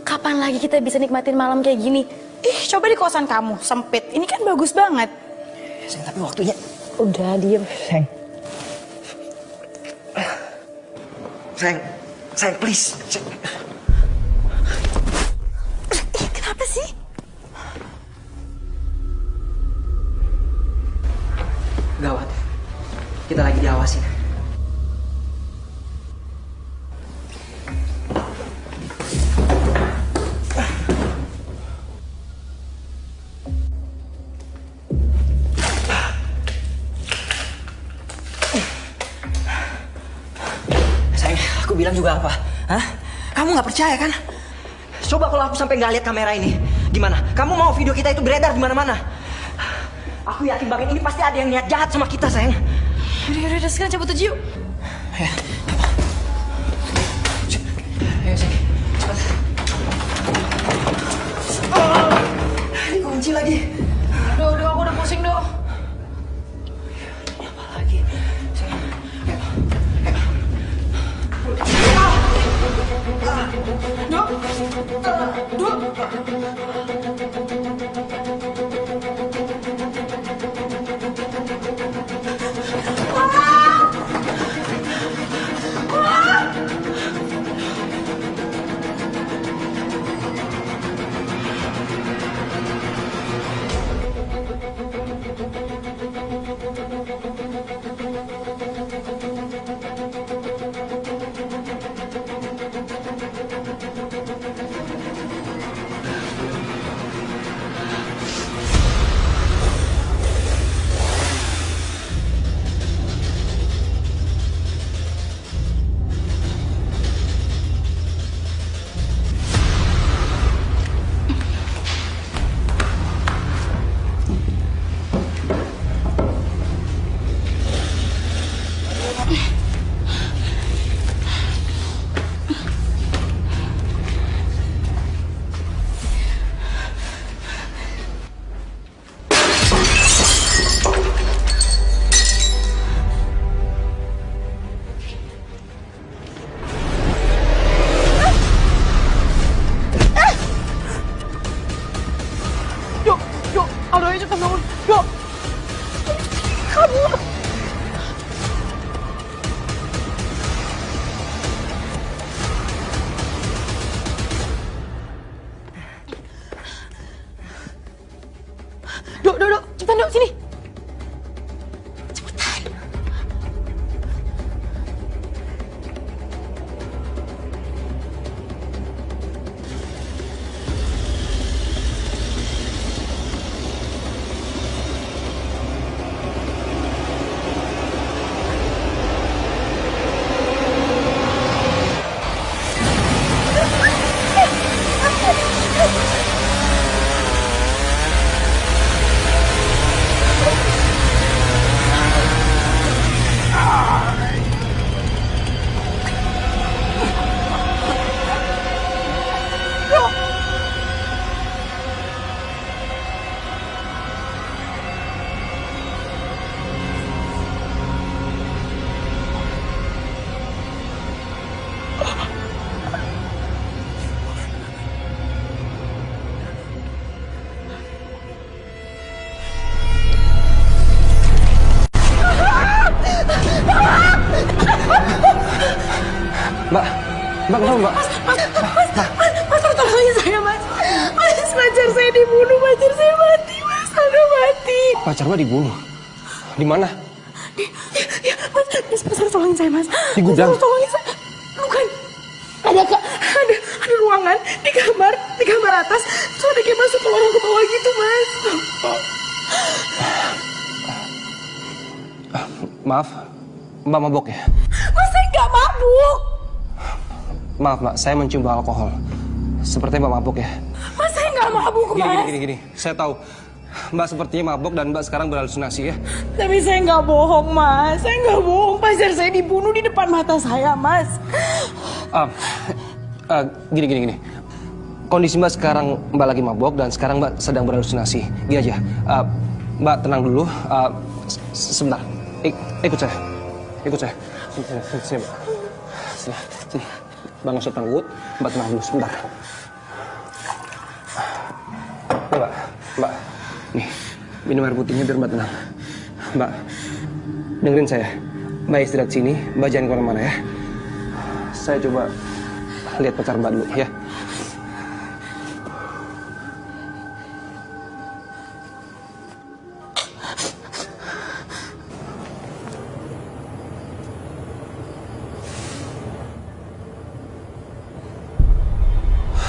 kapan lagi kita bisa nikmatin malam kayak gini? Coba di kosan kamu, sempit. Ini kan bagus banget. Sayang, tapi waktunya... Udah, diem. Sayang, please. Kenapa sih? Gawat. Kita lagi diawasin. Aku bilang juga apa? Hah? Kamu nggak percaya kan? Coba kalau aku sampai nggak lihat kamera ini, gimana? Kamu mau video kita itu beredar di mana-mana? Aku yakin banget ini pasti ada yang niat jahat sama kita, sayang. Udah, sekarang cabut aja yuk. Ya. Ayo, sayang. Cepat. Dikunci lagi. Aduh, aku udah pusing, Dok. Mbak. Mas, tolongin saya, Mas. Mas, pacar saya dibunuh, pacar saya mati, Mas. Udah mati. Pacar Mbak dibunuh? Di mana? Ya, Mas, tolongin saya, Mas. Di gudang? Mas, tolongin saya. Bukan. Ada ruangan di kamar atas. Terus ada kayak masuk ke lorong ke bawah gitu, Mas. Maaf, Mbak mabok ya? Mas, saya nggak mabuk. Maaf Mbak, saya mencium bau alkohol. Sepertinya Mbak mabok ya? Mas, saya nggak mabuk, Mas. Gini. Saya tahu Mbak sepertinya mabok dan Mbak sekarang berhalusinasi ya? Tapi saya nggak bohong, Mas. Saya nggak bohong. Pacar saya dibunuh di depan mata saya, Mas. Gini. Kondisi Mbak sekarang Mbak lagi mabok dan sekarang Mbak sedang berhalusinasi. Gini aja, Mbak tenang dulu. Sebentar, ikut saya. Sini, Mbak. Sini. Mbak nggak usah takut. Mbak tenang dulu sebentar. Mbak. Nih, minum air putihnya biar Mbak tenang. Mbak, dengerin saya. Mbak istirahat sini, Mbak jangan kemana-mana ya. Saya coba lihat pacar Mbak dulu ya.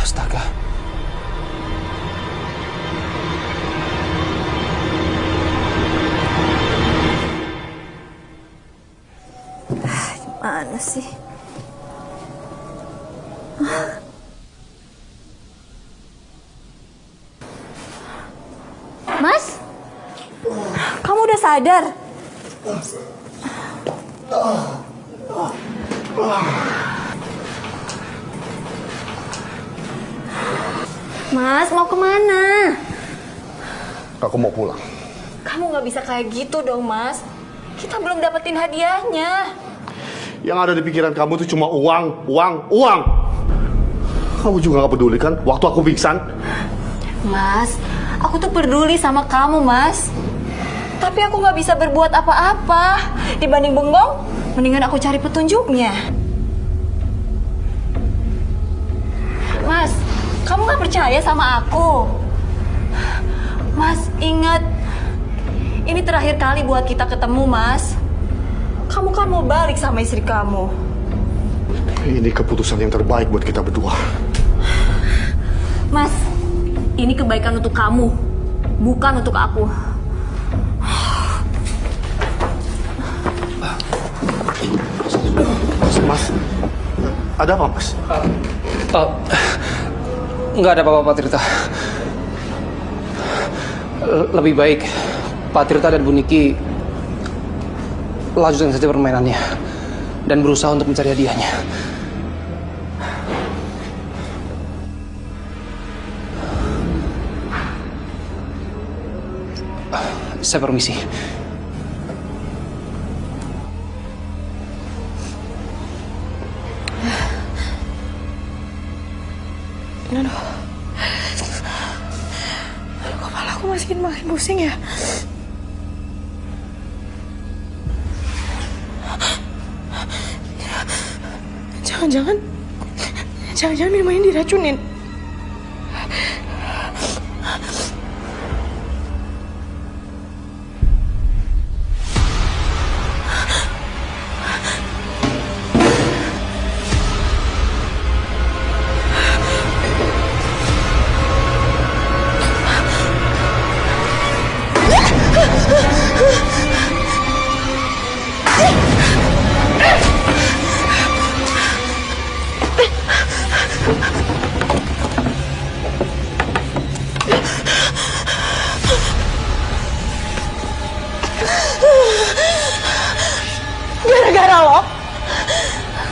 Astaga. Mana sih? Mas? Kamu udah sadar? Mas, mau kemana? Aku mau pulang. Kamu nggak bisa kayak gitu dong, Mas. Kita belum dapetin hadiahnya. Yang ada di pikiran kamu itu cuma uang. Kamu juga gak peduli kan waktu aku pingsan? Mas, aku tuh peduli sama kamu, Mas. Tapi aku nggak bisa berbuat apa-apa. Dibanding bengong, mendingan aku cari petunjuknya. Mas, kamu nggak percaya sama aku? Mas, ingat, ini terakhir kali buat kita ketemu, Mas. Kamu kan mau balik sama istri kamu. Ini keputusan yang terbaik buat kita berdua. Mas, ini kebaikan untuk kamu, bukan untuk aku. Mas, ada apa, Mas? Nggak ada apa-apa, Pak Tirta. Lebih baik Pak Tirta dan Bu Niki lanjutkan saja permainannya dan berusaha untuk mencari hadiahnya. Saya permisi. Aduh, kepala aku makin pusing ya. Jangan minuman ini diracunin.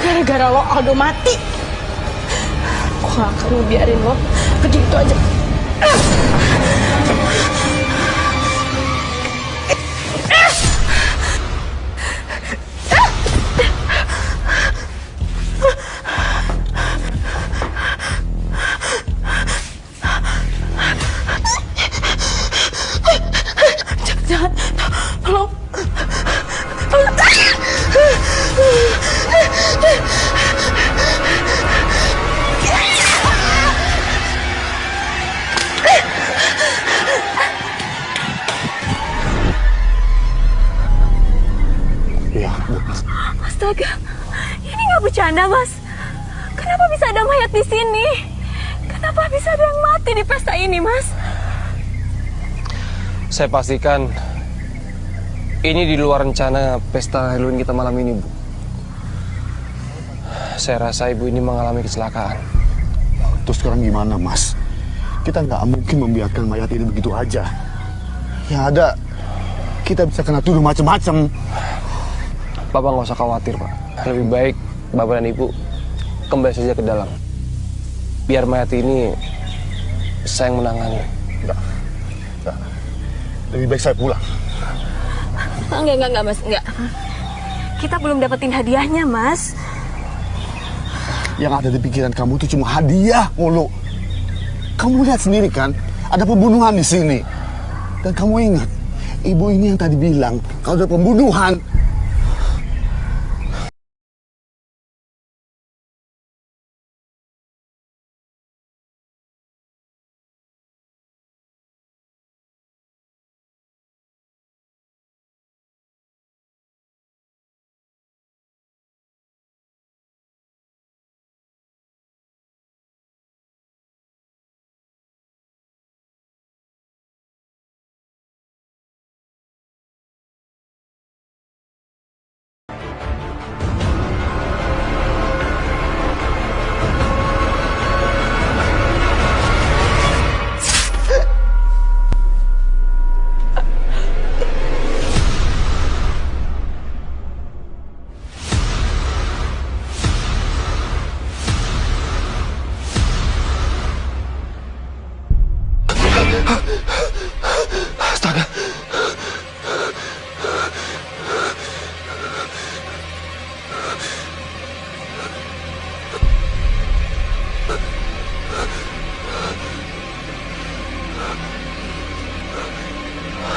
Gara-gara lo Aldo mati. Gue gak akan ngebiarin lo pergi gitu aja. Jangan, tolong. Astaga, ini nggak bercanda, Mas. Kenapa bisa ada mayat di sini? Kenapa bisa ada yang mati di pesta ini, Mas? Saya pastikan ini di luar rencana pesta Halloween kita malam ini, Bu. Saya rasa ibu ini mengalami kecelakaan. Terus sekarang gimana, Mas? Kita nggak mungkin membiarkan mayat ini begitu aja. Yang ada, kita bisa kena tuduh macam-macam. Bapak nggak usah khawatir, Pak. Lebih baik Bapak dan Ibu kembali saja ke dalam. Biar mayat ini saya yang menangani. Enggak. Lebih baik saya pulang. Enggak, Mas. Enggak. Kita belum dapetin hadiahnya, Mas. Yang ada di pikiran kamu itu cuma hadiah mulu. Kamu lihat sendiri kan, ada pembunuhan di sini. Dan kamu ingat, ibu ini yang tadi bilang kalau ada pembunuhan.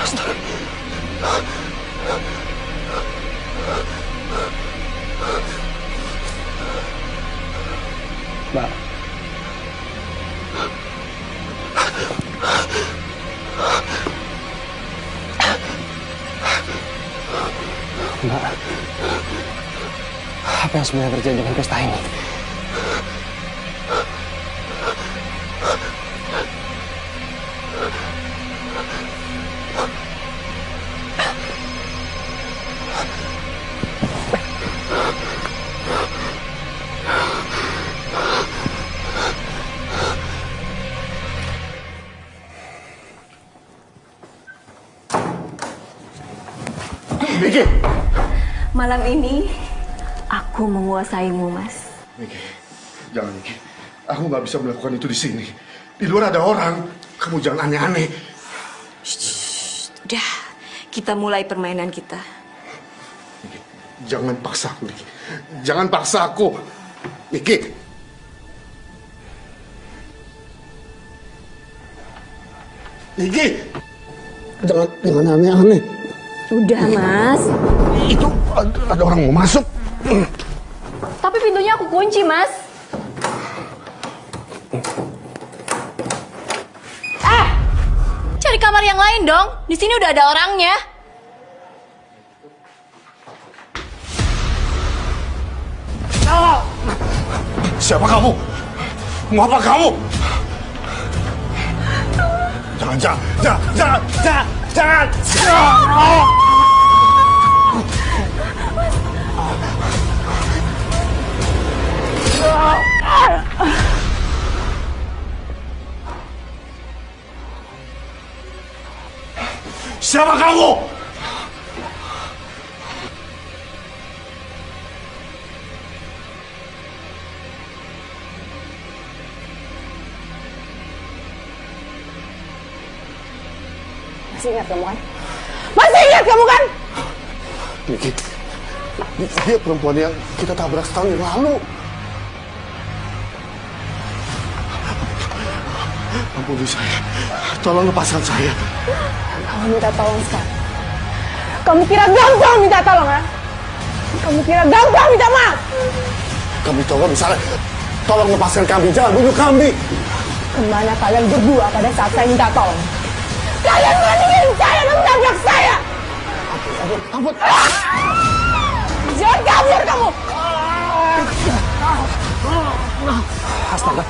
Astaga. Mbak. Mbak, apa yang sebenarnya terjadi dengan pesta ini? Miki! Malam ini aku menguasaimu, Mas. Miki, jangan Miki. Aku nggak bisa melakukan itu di sini. Di luar ada orang. Kamu jangan aneh-aneh. Udah, kita mulai permainan kita. Miki, jangan paksa aku, Miki. Jangan paksa aku. Miki. Miki. Jangan aneh-aneh. Udah, Mas. Itu ada orang mau masuk. Tapi pintunya aku kunci, Mas. Cari kamar yang lain dong. Di sini udah ada orangnya. Siapa kamu? Mau apa kamu? Jangan! Siapa kamu? Masih ingat kamu kan? Masih ingat kamu kan? Niki, dia perempuan yang kita tabrak setahun yang lalu. Ampuni saya. Tolong lepaskan saya. Kamu minta tolong sekarang. Kamu kira gampang minta tolong, ha? Kamu kira gampang minta maaf? Kami coba misalnya, tolong lepaskan kami, jangan bunuh kami. Kemana kalian berdua pada saat saya minta tolong? Kalian berani ngirim saya dan menabrak saya! Ampun. Jangan kabur kamu! Astaga.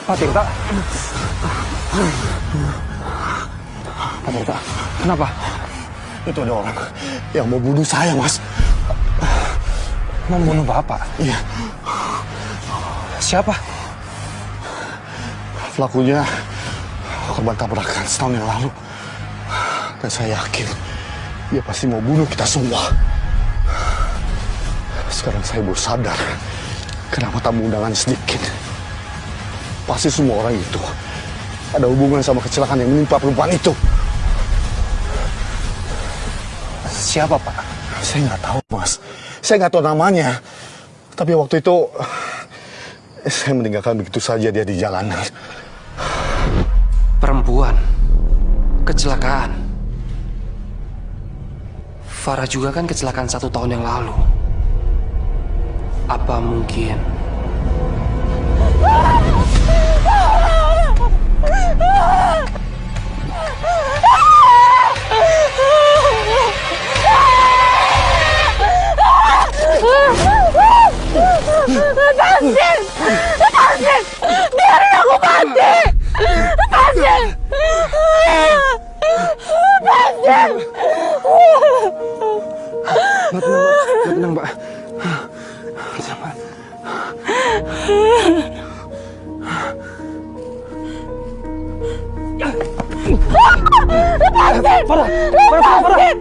Pak Tirta. Pak Tirta, kenapa? Itu ada orang yang mau bunuh saya, Mas. Mau bunuh Bapak? Iya. Siapa? Pelakunya korban tabrakan setahun yang lalu. Dan saya yakin dia pasti mau bunuh kita semua. Sekarang saya baru sadar kenapa tamu undangan sedikit. Pasti semua orang itu ada hubungan sama kecelakaan yang menimpa perempuan itu. Siapa, Pak? Saya nggak tahu, Mas. Saya nggak tahu namanya. Tapi waktu itu saya meninggalkan begitu saja dia di jalanan. Perempuan. Kecelakaan. Farah juga kan kecelakaan 1 tahun yang lalu. Apa mungkin... Lepasin! Lepasin! Biarin aku mati! Lepasin! Lepasin! Tenang, Mbak. Tenang, Mbak. Lepasin! Farah! Lepasin!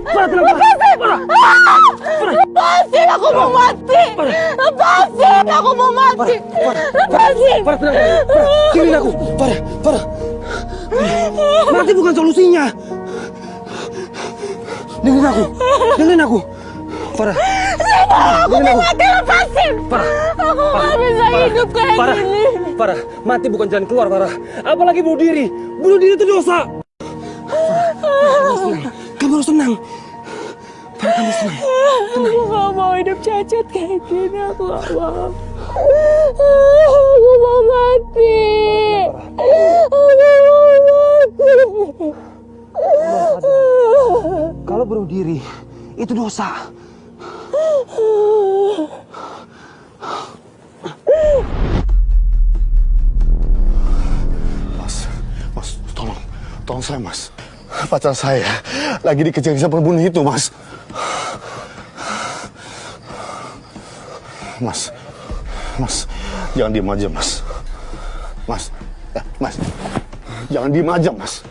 Lepasin! Aku mau mati! Lepasin! Aku mau mati! Lepasin! Farah, tenang. Dengerin aku. Farah. Mati bukan solusinya. Dengerin aku. Farah. Aku mau mati, lepasin! Aku gak bisa hidup kayak gini. Farah, mati bukan jalan keluar, Farah. Apalagi bunuh diri. Bunuh diri itu dosa. Kamu harus tenang. Farah, kamu harus tenang. Aku gak mau hidup cacat kayak gini. Aku gak mau. Aku mau mati. Aku mau mati. Kalau bunuh diri, itu dosa. Mas, tolong saya, Mas. Pacar saya lagi dikejar-kejar pembunuh itu, Mas. Mas, jangan diem aja, Mas. Mas, jangan diem aja, Mas.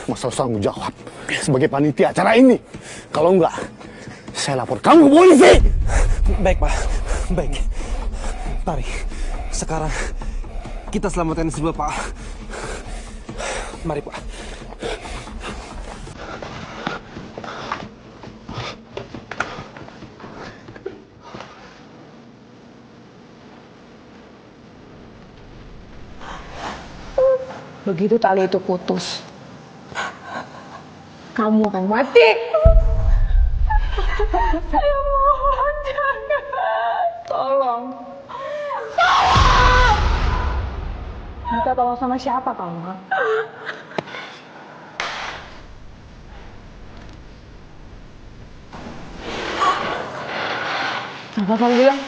Mas harus tanggung jawab sebagai panitia acara ini. Kalau enggak, saya lapor kamu ke polisi. Baik, Pak. Baik. Mari. Sekarang kita selamatkan si Bapak. Mari, Pak. Begitu tali itu putus, kamu akan mati. Saya mohon jangan. Tolong. Minta tolong sama siapa kamu? Apa kamu bilang?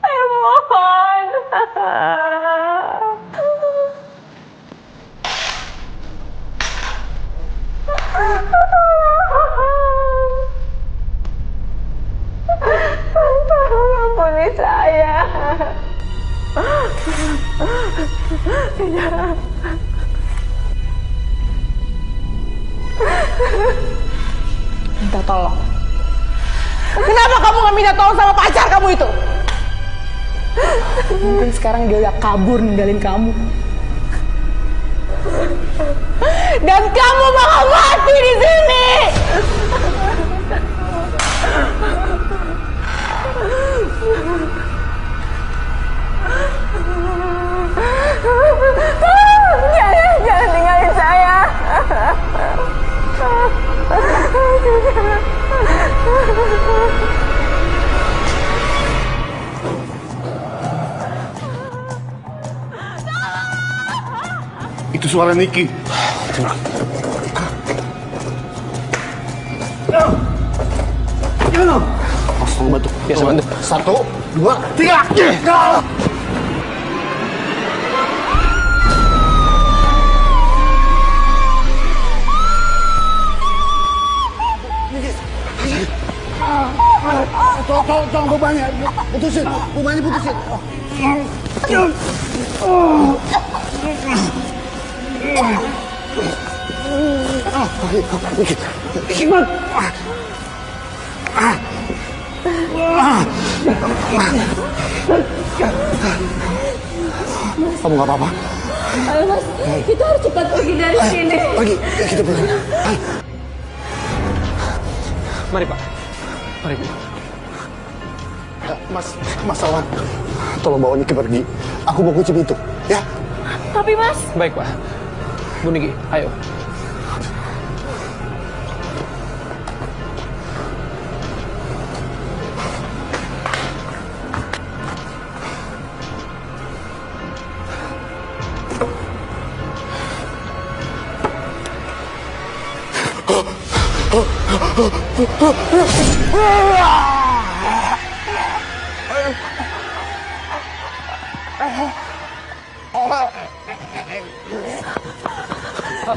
Saya mohon. Ampuni saya. Minta tolong. Kenapa kamu gak minta tolong sama pacar kamu itu? Mungkin sekarang dia udah kabur ninggalin kamu. Dan kamu bakal mati di sini. Jangan tinggalin saya. Itu suara Niki. Mas, tolong bantu. Ya, saya bantu. 1, 2, 3. Tolong bebannya, putusin. Kamu nggak apa-apa? Ayo Mas, kita harus cepat pergi dari sini. Pergi, kita pergi. Mari Pak. Mari Bu. Mas Awan, tolong bawa Niki pergi. Aku mau kunci pintu, ya? Tapi Mas, Baik Pak. Bu Niki, ayo.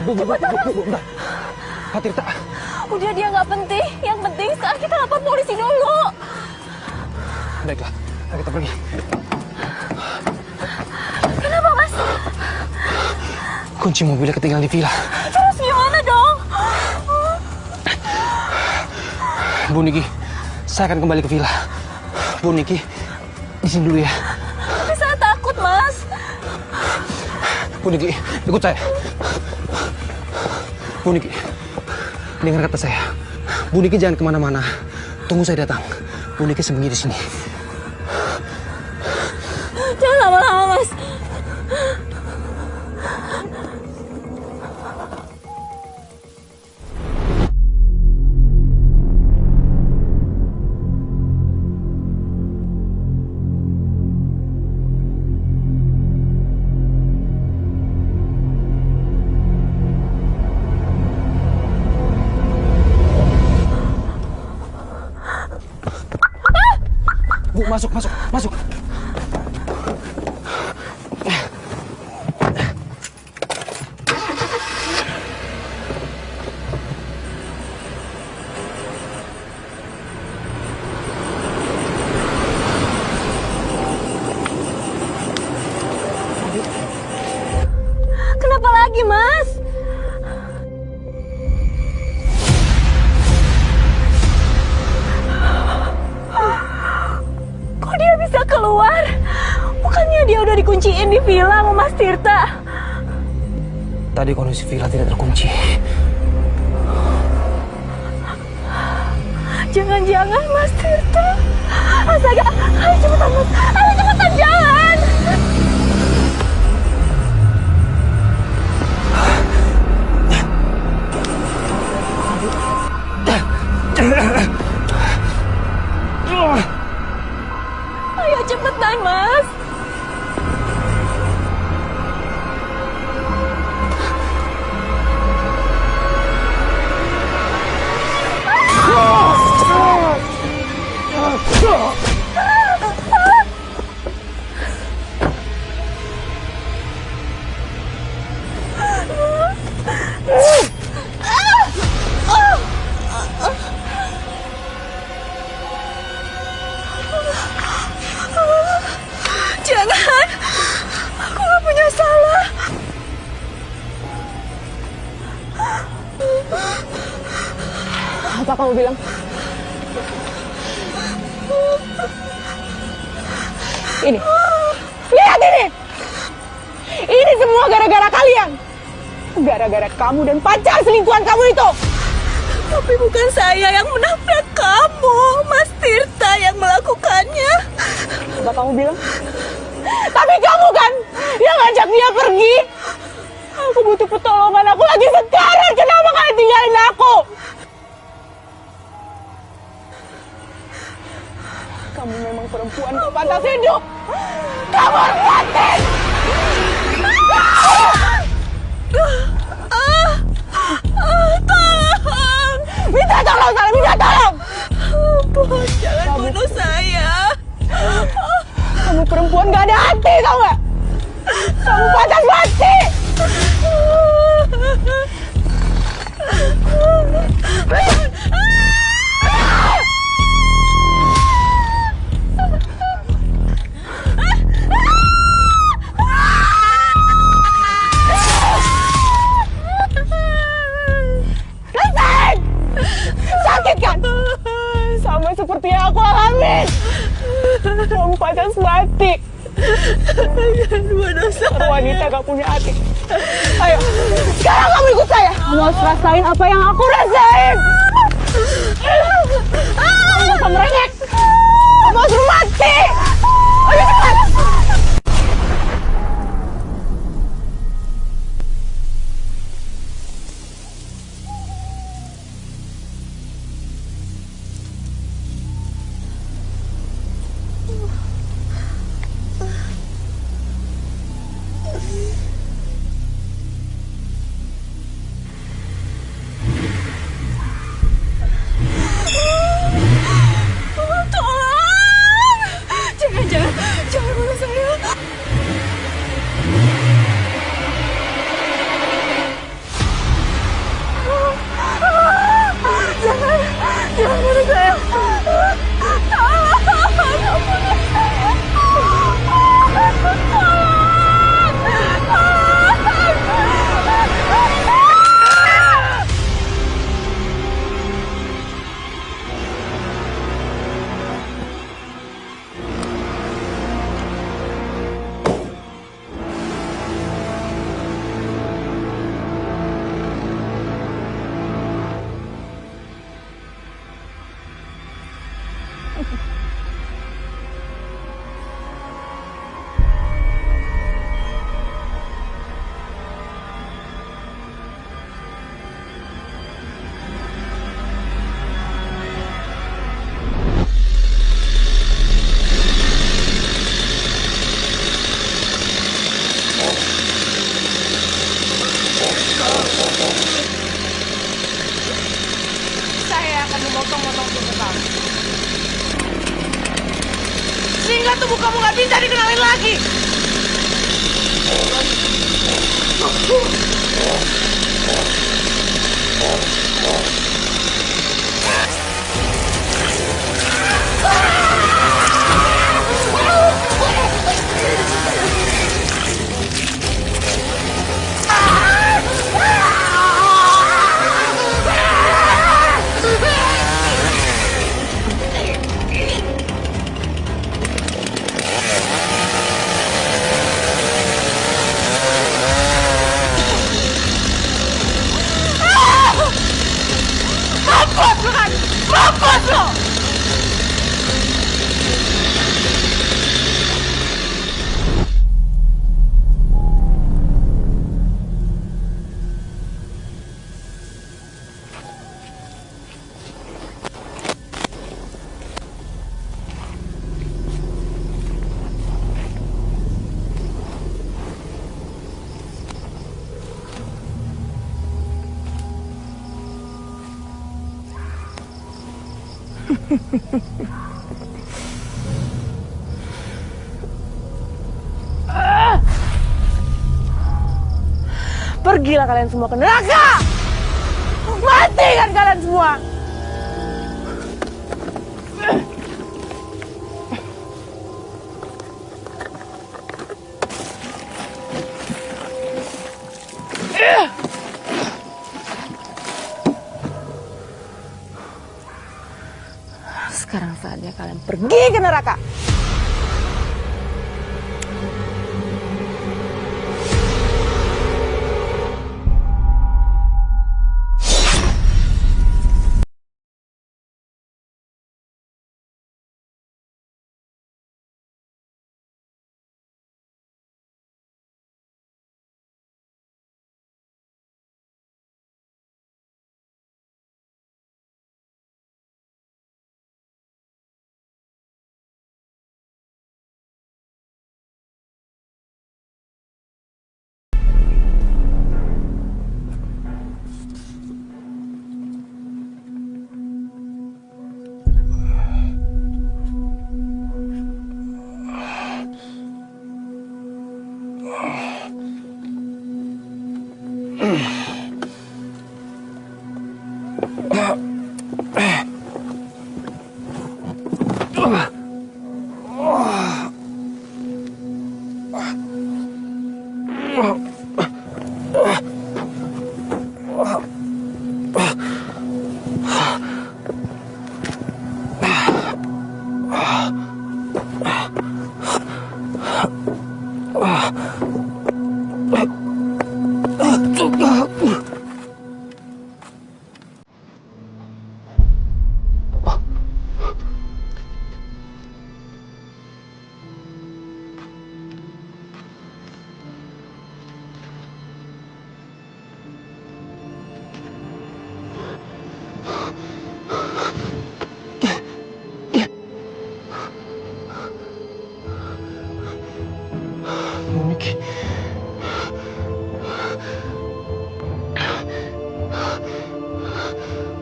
Bu, bentar. Pak Tirta. udah dia nggak penting. Yang penting sekarang kita lapor polisi dulu. Baiklah, ayo kita pergi. Kenapa Mas? Kunci mobilnya ketinggalan di villa. Terus gimana dong? Bu Niki, saya akan kembali ke villa. Bu Niki, di sini dulu ya. Tapi saya takut Mas. Bu Niki, ikut saya. Bu Niki, dengar kata saya. Bu Niki jangan kemana-mana. Tunggu saya datang. Bu Niki sembunyi di sini. Jangan lama-lama Mas. Bu, masuk. Kenapa lagi Mas? Kok dia bisa keluar? Bukannya dia udah dikunciin di villa sama Mas Tirta? Tadi kondisi villa tidak terkunci. Jangan-jangan Mas Tirta. Astaga, ayo cepetan Mas. Ayo cepetan jalan. Ayo cepetan Mas. Jangan, aku gak punya salah. Apa kamu bilang? Ini, lihat ini. Ini semua gara-gara kalian. Gara-gara kamu dan pacar selingkuhan kamu itu. Tapi bukan saya yang menabrak kamu, Mas Tirta yang melakukannya. Apa kamu bilang? Tapi kamu kan yang ngajak dia pergi. Aku butuh pertolongan aku lagi sekarang. Kenapa kalian tinggalin aku? Kamu memang perempuan gak pantas hidup. Kamu harus mati. Tolong, Salamina, tolong! Bos, jangan bunuh saya. Kamu perempuan gak ada hati, tau gak? Kamu pantas mati! Rasain! Sakit kan? Sama seperti yang aku alami. Kamu pantas mati. Wanita gak punya hati. Ayo, sekarang kamu ikut saya. Kamu harus rasain apa yang aku rasain. Kamu gak usah merengek. Kamu harus mati. Ayo cepat. Tolong! Jangan bunuh saya. Jangan bunuh saya. Saya akan memotong-motong tubuh kamu. Sehingga tubuh kamu gak bisa dikenalin lagi. Mampus lu kan? Mampus lu! Pergilah kalian semua ke neraka! Mati kan kalian semua! Sekarang saatnya kalian pergi ke neraka.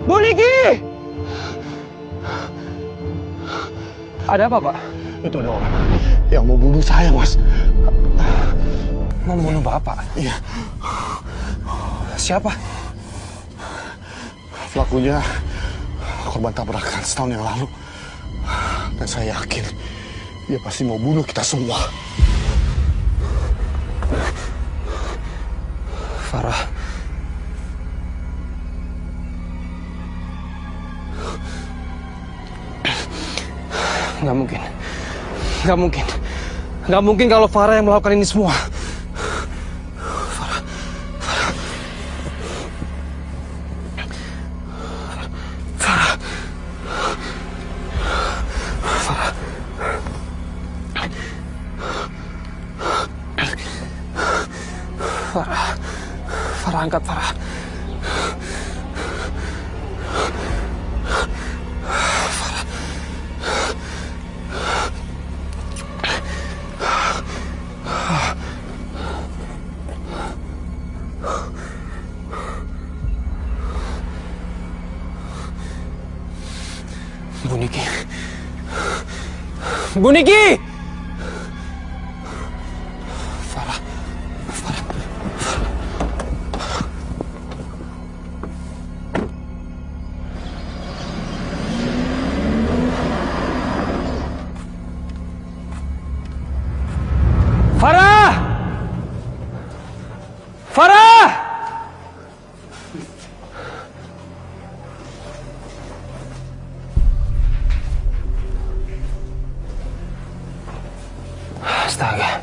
Bu Niki! Ada apa, Pak? Itu ada orang yang mau bunuh saya, Mas. Mau bunuh Bapak? Iya. Siapa? Pelakunya korban tabrakan setahun yang lalu. Dan saya yakin dia pasti mau bunuh kita semua. Farah. Nggak mungkin. Nggak mungkin. Nggak mungkin kalau Farah yang melakukan ini semua. Farah. Farah. Farah. Farah. Farah, angkat Farah. Bu Niki. Bu Niki! Farah. Farah. Farah! Farah! Astaga.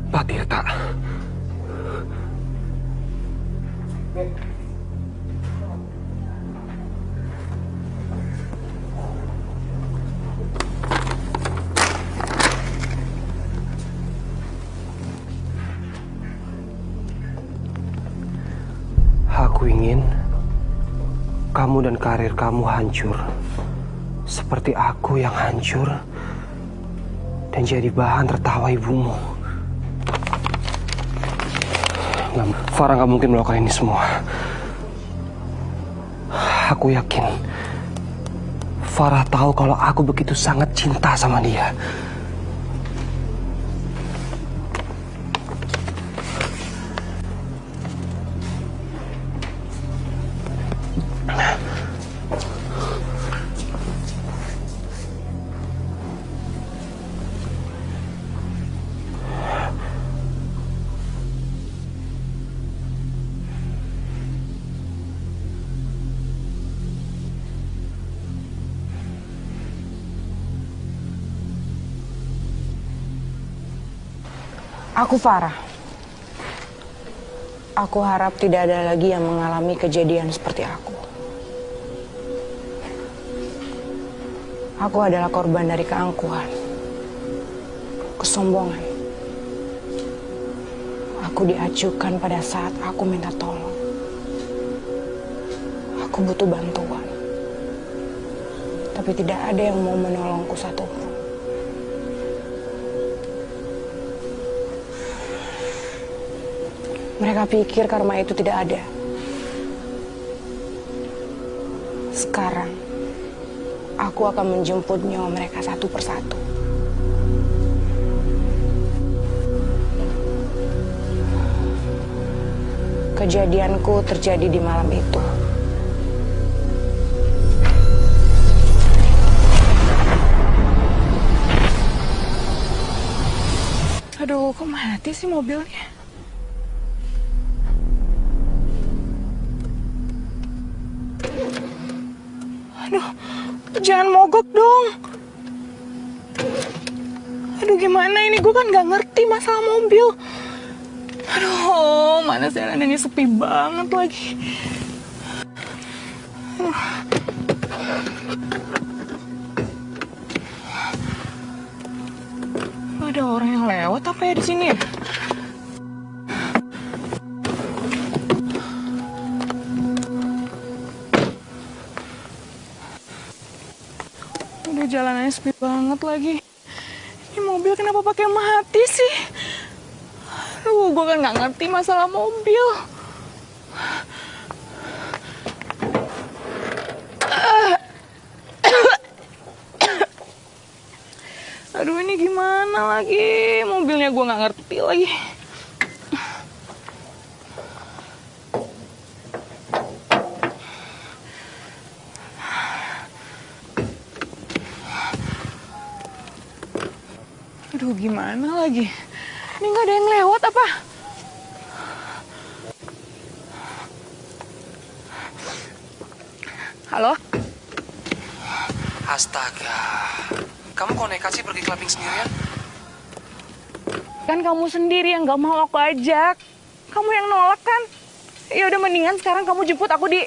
Pak Tirta. Aku ingin kamu dan karir kamu hancur seperti aku yang hancur dan jadi bahan tertawa ibumu. Farah nggak mungkin melakukan ini semua. Aku yakin Farah tahu kalau aku begitu sangat cinta sama dia. Aku Farah. Aku harap tidak ada lagi yang mengalami kejadian seperti aku. Aku adalah korban dari keangkuhan, kesombongan. Aku diacuhkan pada saat aku minta tolong. Aku butuh bantuan. Tapi tidak ada yang mau menolongku satupun. Mereka pikir karma itu tidak ada. Sekarang, aku akan menjemput nyawa mereka satu persatu. Kejadianku terjadi di malam itu. Aduh, kok mati sih mobilnya? Aduh, jangan mogok dong. Aduh, gimana ini? Gue kan gak ngerti masalah mobil. Aduh, mana jalanannya sepi banget lagi. Ada orang yang lewat apa ya di sini ya? Udah jalanannya sepi banget lagi. Ini mobil kenapa pakai mati sih? Aduh, gue kan nggak ngerti masalah mobil. Aduh, ini gimana lagi? Mobilnya gue nggak ngerti lagi. Aduh, gimana lagi? Ini nggak ada yang lewat apa? Halo? Astaga, kamu kok nekat sih pergi clubbing sendirian? Kan kamu sendiri yang nggak mau aku ajak. Kamu yang nolak kan? Ya udah, mendingan sekarang kamu jemput aku di...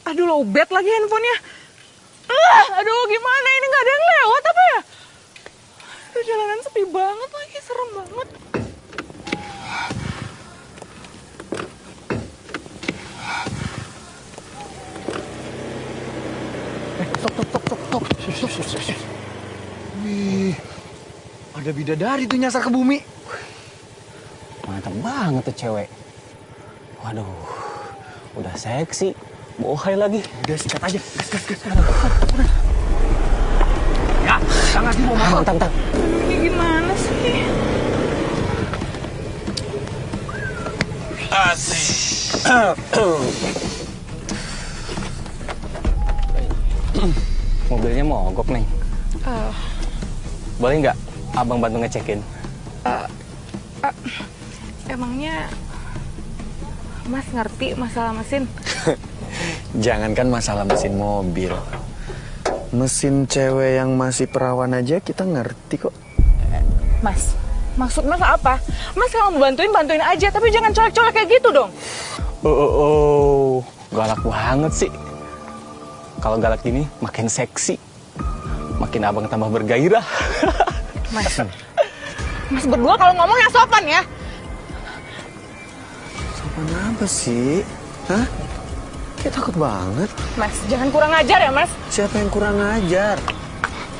Aduh, lowbat lagi handphonenya. Aduh, gimana ini, nggak ada yang lewat apa ya? Aduh, jalanan sepi banget lagi, serem banget. Tok. Wih, ada bidadari tuh nyasar ke bumi. Mantap banget tuh cewek. Waduh, udah seksi, bohai lagi. Udah, sikat aja. Gas. Ya, jangan sih mau motor. Tang. Ini gimana sih? Asik. Mobilnya mogok, Neng. Boleh nggak abang bantu ngecekin? Emangnya Mas ngerti masalah mesin? Jangankan masalah mesin mobil. Mesin cewek yang masih perawan aja kita ngerti kok. Mas, maksud Mas apa? Mas kalau mau bantuin aja, tapi jangan colek-colek kayak gitu dong. Oh, galak banget sih. Kalau galak gini makin seksi, makin abang tambah bergairah. Mas berdua kalau ngomong yang sopan ya. Sopan apa sih? Hah? Kayak takut banget. Mas, jangan kurang ajar ya, Mas. Siapa yang kurang ajar?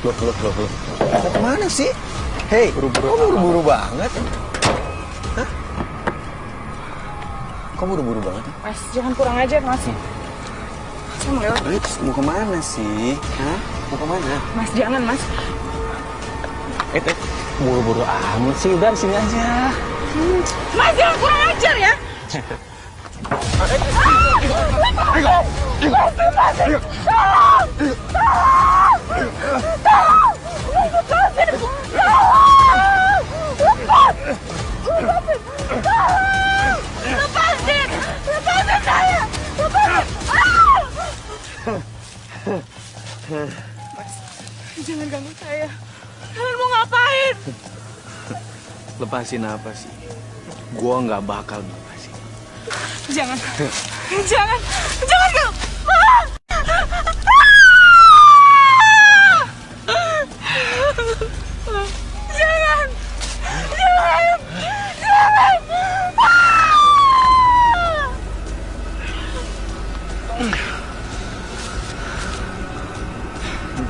Loh. Mau kemana sih? Hei, buru-buru banget. Hah? Kok buru-buru banget? Mas, jangan kurang ajar, Mas. Saya mau lewat. Mau kemana sih? Hah? Mau kemana? Mas, jangan, Mas. Buru-buru amat sih, udah sini aja. Mas, jangan kurang ajar ya. Lepasin saya. Jangan ganggu saya. Kalian mau ngapain? Lepasin apa sih? Gua nggak bakal lepasin. Jangan ganggu. Jangan.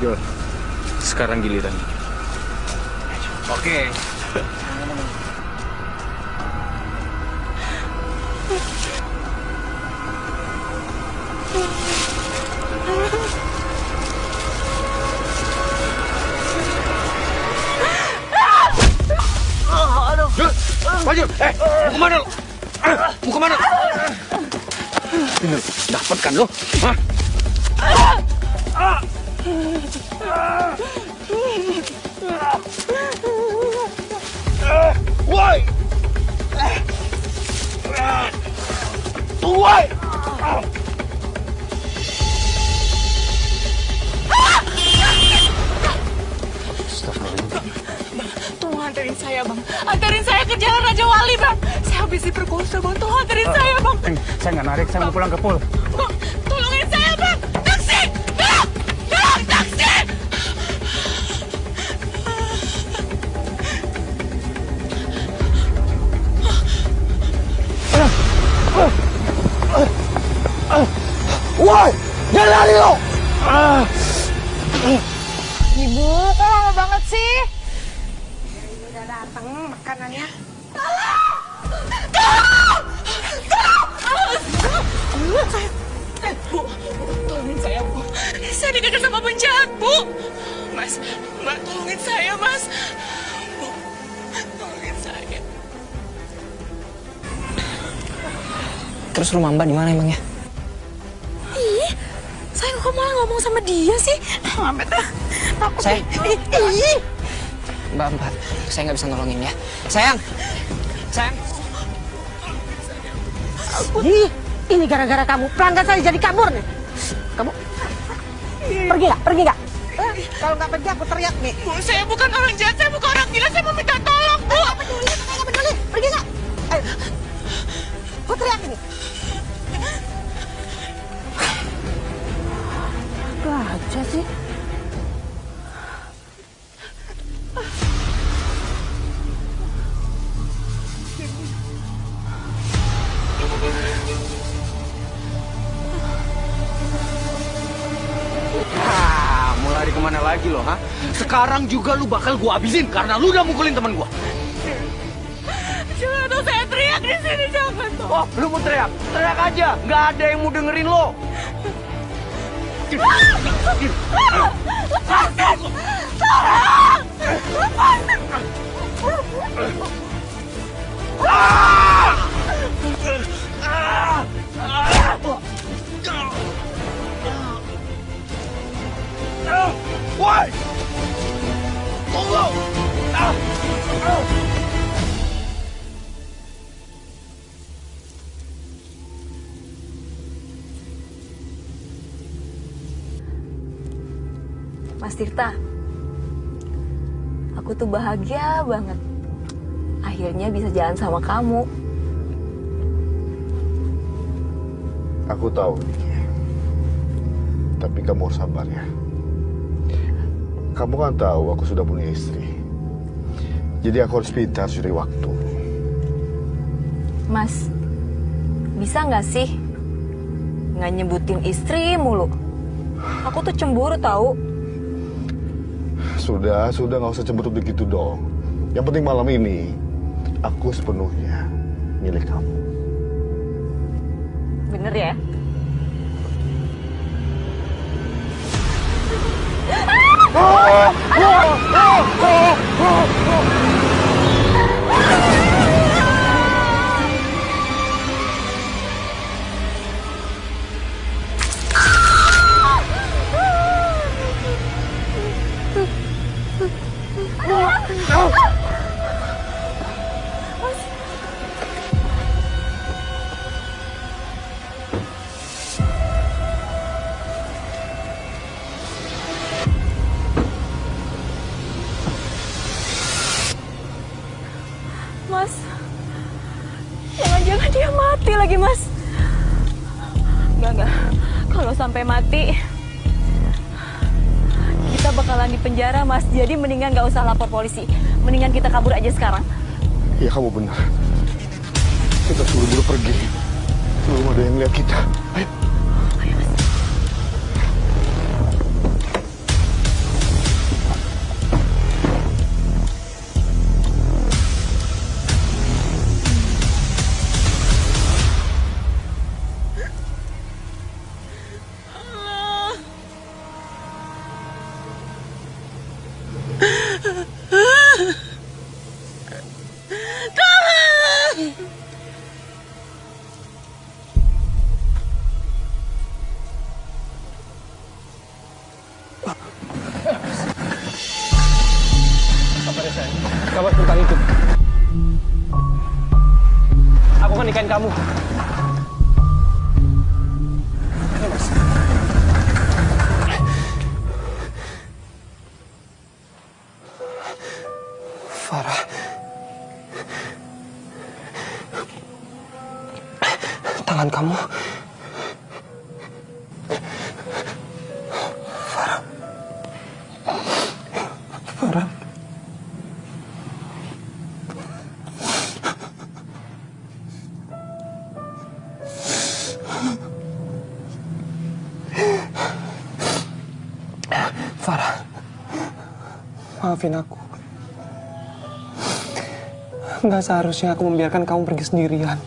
Jol, sekarang giliran. Oke. Maju! Mau kemana lo? Mau kemana? Dapat kan lo? Hah? Woi! Woi! Tolong anterin saya, Bang. Anterin saya ke Jalan Raja Wali, Bang. Saya habis diperkosa, Bang. Tolong anterin saya, Bang. Saya nggak narik, saya mau pulang ke pool. Bang, tolongin saya, Bang. Taksi! Tolong! Tolong, taksi! Woi! Jangan lari lo! Ibu, kok lama banget sih? Udah datang makanannya. Bu, tolongin saya, Bu. Saya dikejar sama penjahat, Bu. Mas, Mbak, tolongin saya, Mas. Bu, tolongin saya. Terus rumah Mbak di mana emangnya? Ih, saya kok malah ngomong sama dia sih? Mamet ah. Takut. Sayang. Ih. Mbak, saya nggak bisa nolongin ya. Sayang. Ih, ini gara-gara kamu. Pelanggan saya jadi kabur nih. Kamu pergi nggak? Kalau nggak pergi aku teriak nih. Bu, saya bukan orang jahat, saya bukan orang gila, saya mau minta tolong, Bu. Nggak peduli. Pergi nggak? Ayo. Aku teriak ini. Apa aja sih? Mau lari kemana lagi lo, ha? Sekarang juga lu bakal gua habisin karena lu udah mukulin teman gua. Jangan tuh saya teriak di sini, jangan tuh. Oh, lu mau teriak? Teriak aja, nggak ada yang mau dengerin lo. Lepasin! Tolong! Lepasin! Woi! Tunggu! Mas Tirta, aku tuh bahagia banget. Akhirnya bisa jalan sama kamu. Aku tahu, Niki. Tapi kamu harus sabar ya. Kamu kan tahu aku sudah punya istri. Jadi aku harus pintar cari waktu. Mas, bisa nggak sih nggak nyebutin istri mulu? Aku tuh cemburu tahu. Sudah nggak usah cemberut begitu dong. Yang penting malam ini aku sepenuhnya milik kamu. Bener ya? Mas, jangan-jangan dia mati lagi, Mas. Enggak. Kalau sampai mati, kita bakalan di penjara, Mas. Jadi mendingan nggak usah lapor polisi. Mendingan kita kabur aja sekarang. Iya, kamu benar. Kita buru-buru pergi. Belum ada yang lihat kita. Ayo. Ayo, Mas. kamu. Farah. Tangan kamu. Farah. Farah. Farah, maafin aku. Nggak seharusnya aku membiarkan kamu pergi sendirian.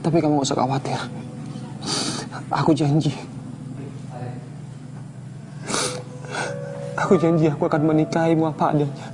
Tapi kamu gak usah khawatir. Aku janji. Aku janji aku akan menikahimu apa adanya.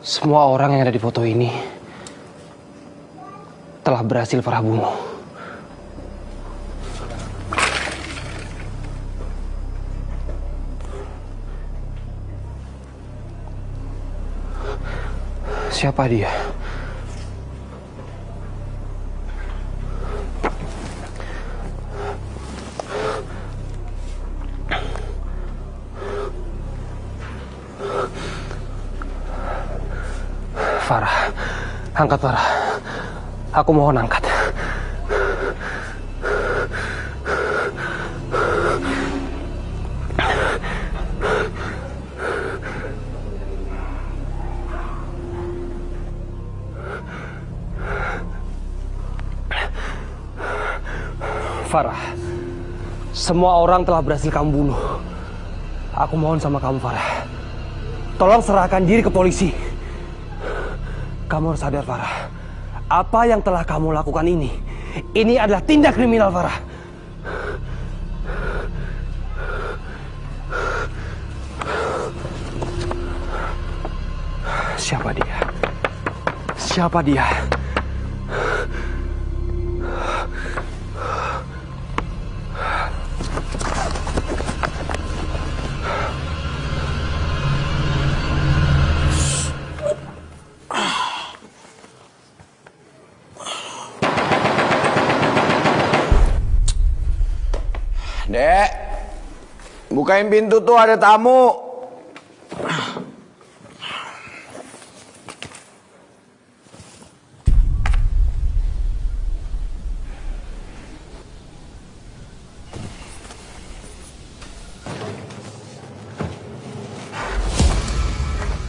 Semua orang yang ada di foto ini telah berhasil Farah bunuh. Siapa dia? Farah, angkat Farah. Aku mohon angkat. Farah, semua orang telah berhasil kamu bunuh. Aku mohon sama kamu Farah, tolong serahkan diri ke polisi. Kamu harus sadar Farah, apa yang telah kamu lakukan ini adalah tindak kriminal Farah. Siapa dia? Siapa dia? Dek, bukain pintu tuh, ada tamu.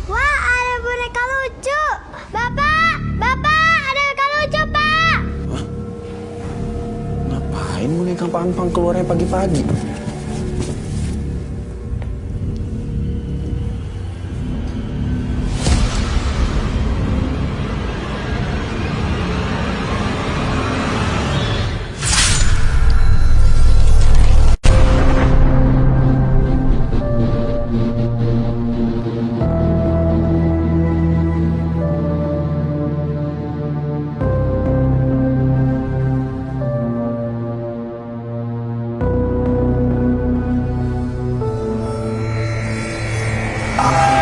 Wah, ada boneka lucu. Bapak, ada boneka lucu, Pak. Ngapain boneka Pampang keluarnya pagi-pagi? Ah!